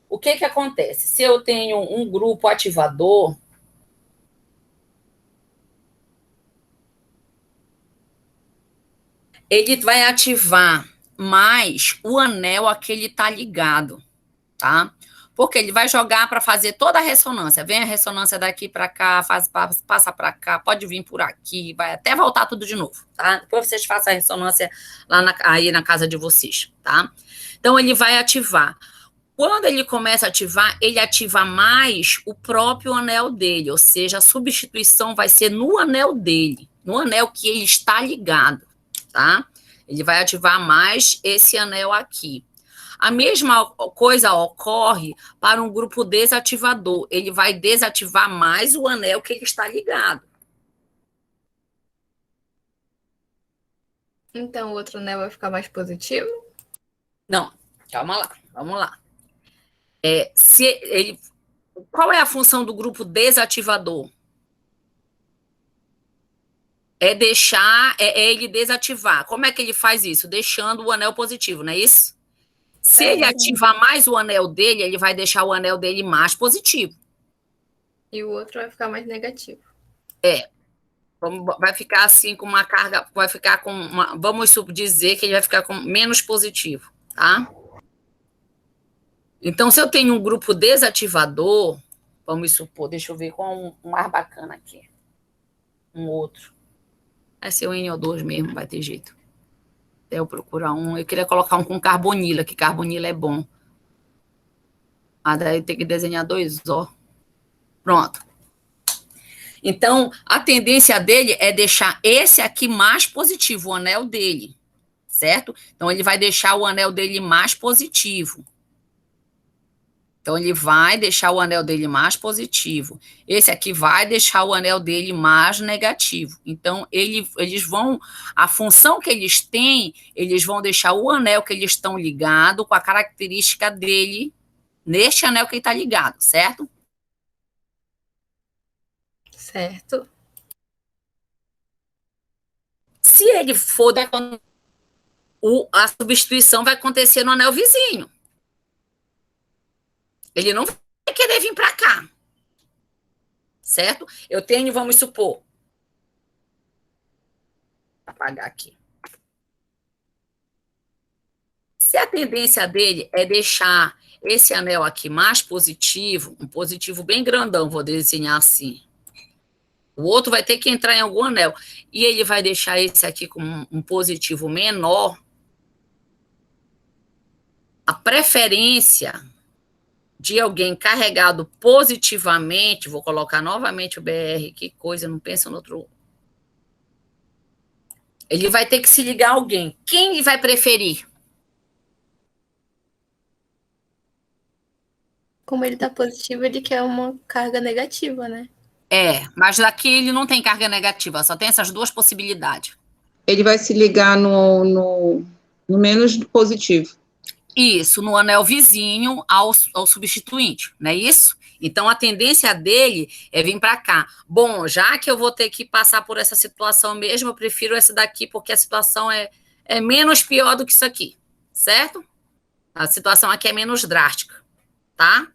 O que acontece? Se eu tenho um grupo ativador, ele vai ativar mais o anel a que ele está ligado, tá? Porque ele vai jogar para fazer toda a ressonância. Vem a ressonância daqui para cá, passa para cá, pode vir por aqui, vai até voltar tudo de novo, tá? Depois vocês façam a ressonância lá aí na casa de vocês, tá? Então, ele vai ativar. Quando ele começa a ativar, ele ativa mais o próprio anel dele, ou seja, a substituição vai ser no anel dele, no anel que ele está ligado, tá? Ele vai ativar mais esse anel aqui. A mesma coisa ocorre para um grupo desativador. Ele vai desativar mais o anel que ele está ligado. Então o outro anel vai ficar mais positivo? Não, calma lá, vamos lá. Qual é a função do grupo desativador? É ele desativar. Como é que ele faz isso? Deixando o anel positivo, não é isso? Se ele ativar mais o anel dele, ele vai deixar o anel dele mais positivo. E o outro vai ficar mais negativo. Vai ficar assim com uma carga, vai ficar com uma, vamos dizer que ele vai ficar com menos positivo, tá? Então, se eu tenho um grupo desativador, vamos supor, deixa eu ver qual um mais bacana aqui. Um outro. Vai ser o NO2 mesmo, vai ter jeito. Até eu procurar um. Eu queria colocar um com carbonila, que carbonila é bom. Daí tem que desenhar 2 O. Pronto. Então, a tendência dele é deixar esse aqui mais positivo, o anel dele, certo? Então, ele vai deixar o anel dele mais positivo. Então, ele vai deixar o anel dele mais positivo. Esse aqui vai deixar o anel dele mais negativo. Então, eles vão... A função que eles têm, eles vão deixar o anel que eles estão ligados com a característica dele neste anel que ele está ligado, certo? Certo. Se ele for... A substituição vai acontecer no anel vizinho. Ele não vai querer vir para cá. Certo? Eu tenho, vamos supor. Vou apagar aqui. Se a tendência dele é deixar esse anel aqui mais positivo, um positivo bem grandão, vou desenhar assim. O outro vai ter que entrar em algum anel. E ele vai deixar esse aqui com um positivo menor. A preferência de alguém carregado positivamente, vou colocar novamente o BR, que coisa, não pensa no outro. Ele vai ter que se ligar a alguém. Quem ele vai preferir? Como ele tá positivo, ele quer uma carga negativa, né? Mas daqui ele não tem carga negativa, só tem essas duas possibilidades. Ele vai se ligar no menos positivo. Isso, no anel vizinho ao substituinte, não é isso? Então, a tendência dele é vir para cá. Bom, já que eu vou ter que passar por essa situação mesmo, eu prefiro essa daqui, porque a situação é menos pior do que isso aqui, certo? A situação aqui é menos drástica, tá?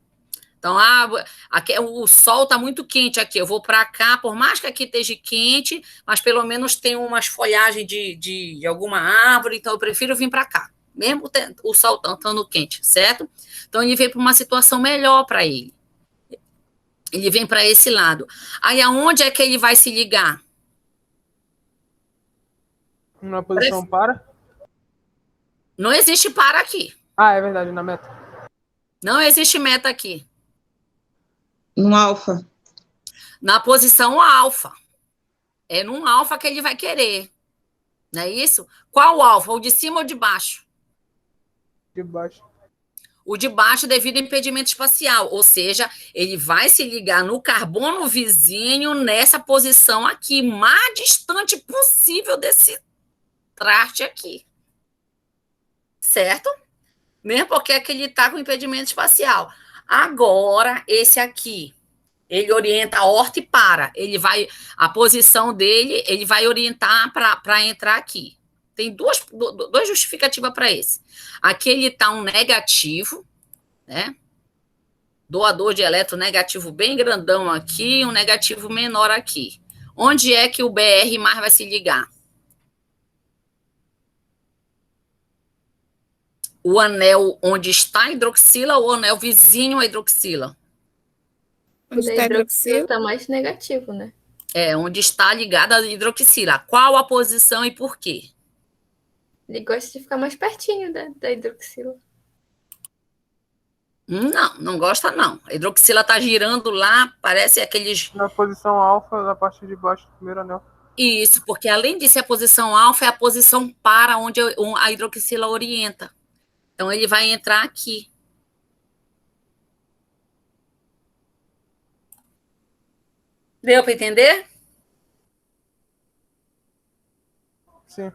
Então, aqui, o sol está muito quente aqui, eu vou para cá, por mais que aqui esteja quente, mas pelo menos tem umas folhagens de alguma árvore, então eu prefiro vir para cá, mesmo o sol estando quente, certo? Então, ele vem para uma situação melhor para ele. Ele vem para esse lado. Aí, aonde é que ele vai se ligar? Na posição para? Não existe para aqui. Ah, é verdade, na meta. Não existe meta aqui. No alfa. Na posição alfa. É num alfa que ele vai querer. Não é isso? Qual alfa? O de cima ou de baixo? De baixo. O de baixo devido ao impedimento espacial, ou seja, ele vai se ligar no carbono vizinho nessa posição aqui, mais distante possível desse traste aqui. Certo? Mesmo porque é que ele está com impedimento espacial. Agora, esse aqui, ele orienta a horta e para. A posição dele, ele vai orientar para entrar aqui. Tem duas justificativas para esse. Aqui ele está um negativo, né? Doador de elétron negativo bem grandão aqui, um negativo menor aqui. Onde é que o BR mais vai se ligar? O anel onde está a hidroxila ou o anel vizinho à hidroxila? Onde a hidroxila está mais negativo, né? É, onde está ligada a hidroxila. Qual a posição e por quê? Ele gosta de ficar mais pertinho da hidroxila. Não gosta não. A hidroxila está girando lá, parece aqueles... Na posição alfa, na parte de baixo do primeiro anel. Isso, porque além de ser a posição alfa, é a posição para onde a hidroxila orienta. Então, ele vai entrar aqui. Deu para entender? Sim.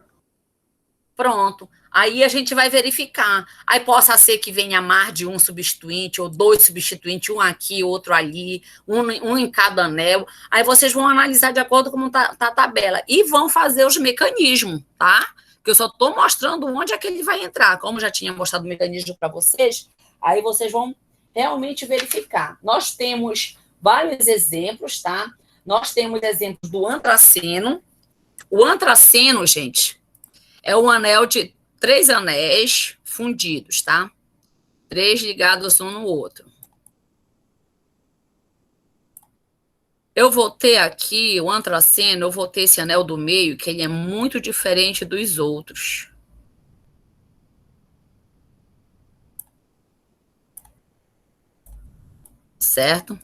Pronto. Aí a gente vai verificar. Aí possa ser que venha mais de um substituinte, ou dois substituintes, um aqui, outro ali, um em cada anel. Aí vocês vão analisar de acordo com como tá a tabela. E vão fazer os mecanismos, tá? Porque eu só estou mostrando onde é que ele vai entrar. Como já tinha mostrado o mecanismo para vocês, aí vocês vão realmente verificar. Nós temos vários exemplos, tá? Nós temos exemplos do antraceno. O antraceno, gente, é um anel de 3 anéis fundidos, tá? 3 ligados um no outro. Eu vou ter aqui, o antraceno, eu vou ter esse anel do meio, que ele é muito diferente dos outros. Certo?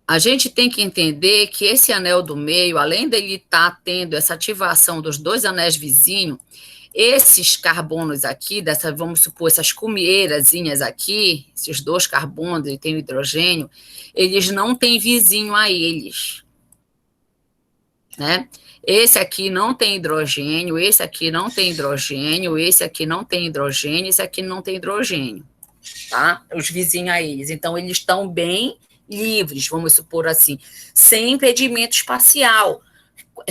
A gente tem que entender que esse anel do meio, além dele estar tendo essa ativação dos 2 anéis vizinhos, esses carbonos aqui, vamos supor, essas cumeirazinhas aqui, esses 2 carbonos, ele tem o hidrogênio, eles não têm vizinho a eles. Né? Esse aqui não tem hidrogênio, esse aqui não tem hidrogênio, esse aqui não tem hidrogênio, esse aqui não tem hidrogênio. Tá? Os vizinhos a eles. Então, eles estão bem livres, vamos supor assim, sem impedimento espacial,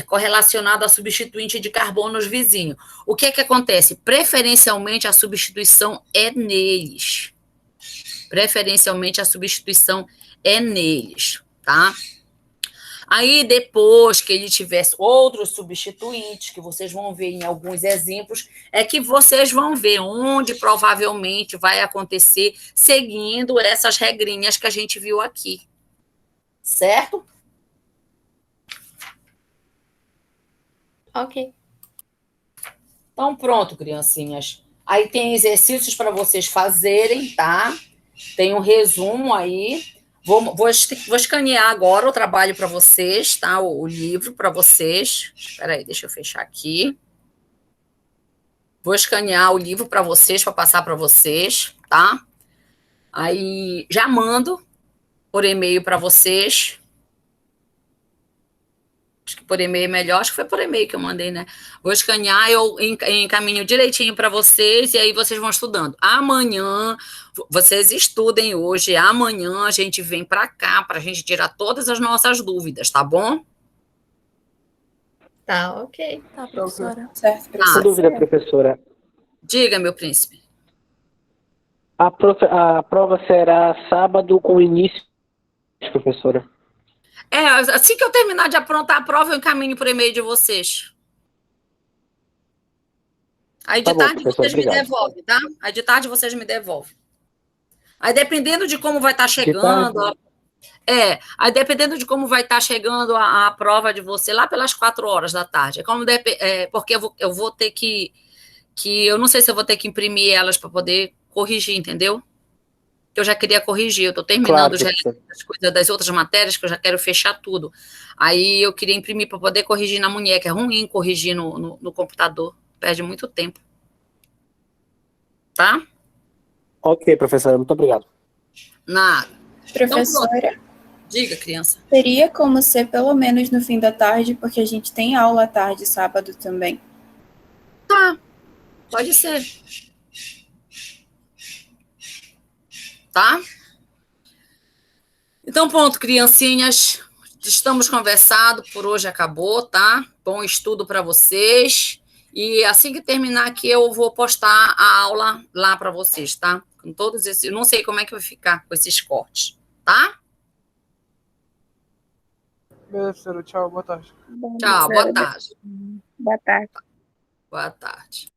correlacionado a substituinte de carbonos vizinho. O que é que acontece? Preferencialmente, a substituição é neles. Preferencialmente, a substituição é neles, tá? Aí, depois que ele tivesse outros substituintes, que vocês vão ver em alguns exemplos, é que vocês vão ver onde provavelmente vai acontecer seguindo essas regrinhas que a gente viu aqui. Certo? Ok. Então, pronto, criancinhas. Aí tem exercícios para vocês fazerem, tá? Tem um resumo aí. Vou escanear agora o trabalho para vocês, tá? O livro para vocês. Espera aí, deixa eu fechar aqui. Vou escanear o livro para vocês, para passar para vocês, tá? Aí já mando por e-mail para vocês. Acho que por e-mail melhor, acho que foi por e-mail que eu mandei, né? Vou escanear, eu encaminho direitinho para vocês e aí vocês vão estudando. Amanhã, vocês estudem hoje, amanhã a gente vem para cá para a gente tirar todas as nossas dúvidas, tá bom? Tá, ok. Tá, professora. Certo, Uma professora. dúvida, professora. Diga, meu príncipe. A prova será sábado com início, professora? Assim que eu terminar de aprontar a prova, eu encaminho por e-mail de vocês. Aí de Tá bom, tarde professora, vocês me obrigado. devolvem, tá? Aí de tarde vocês me devolvem. Aí dependendo de como vai estar chegando, aí dependendo de como vai estar chegando a prova de você, lá pelas 4 horas da tarde. Porque eu vou ter que eu não sei se eu vou ter que imprimir elas para poder corrigir, entendeu? Eu já queria corrigir, eu estou terminando Claro, já professora. as coisas das outras matérias, que eu já quero fechar tudo. Aí eu queria imprimir para poder corrigir na munheca. É ruim corrigir no computador, perde muito tempo. Tá? Ok, professora, muito obrigado. Nada. Professora, Diga, criança. teria como ser pelo menos no fim da tarde, porque a gente tem aula à tarde, sábado também. Pode ser. Tá? Então, pronto, criancinhas. Estamos conversando, por hoje acabou, tá? Bom estudo para vocês. E assim que terminar aqui, eu vou postar a aula lá para vocês, tá? Com todos esses. Eu não sei como é que vai ficar com esses cortes, tá? Beleza, professora. Tchau, boa tarde. Tchau, boa tarde. Boa tarde. Boa tarde.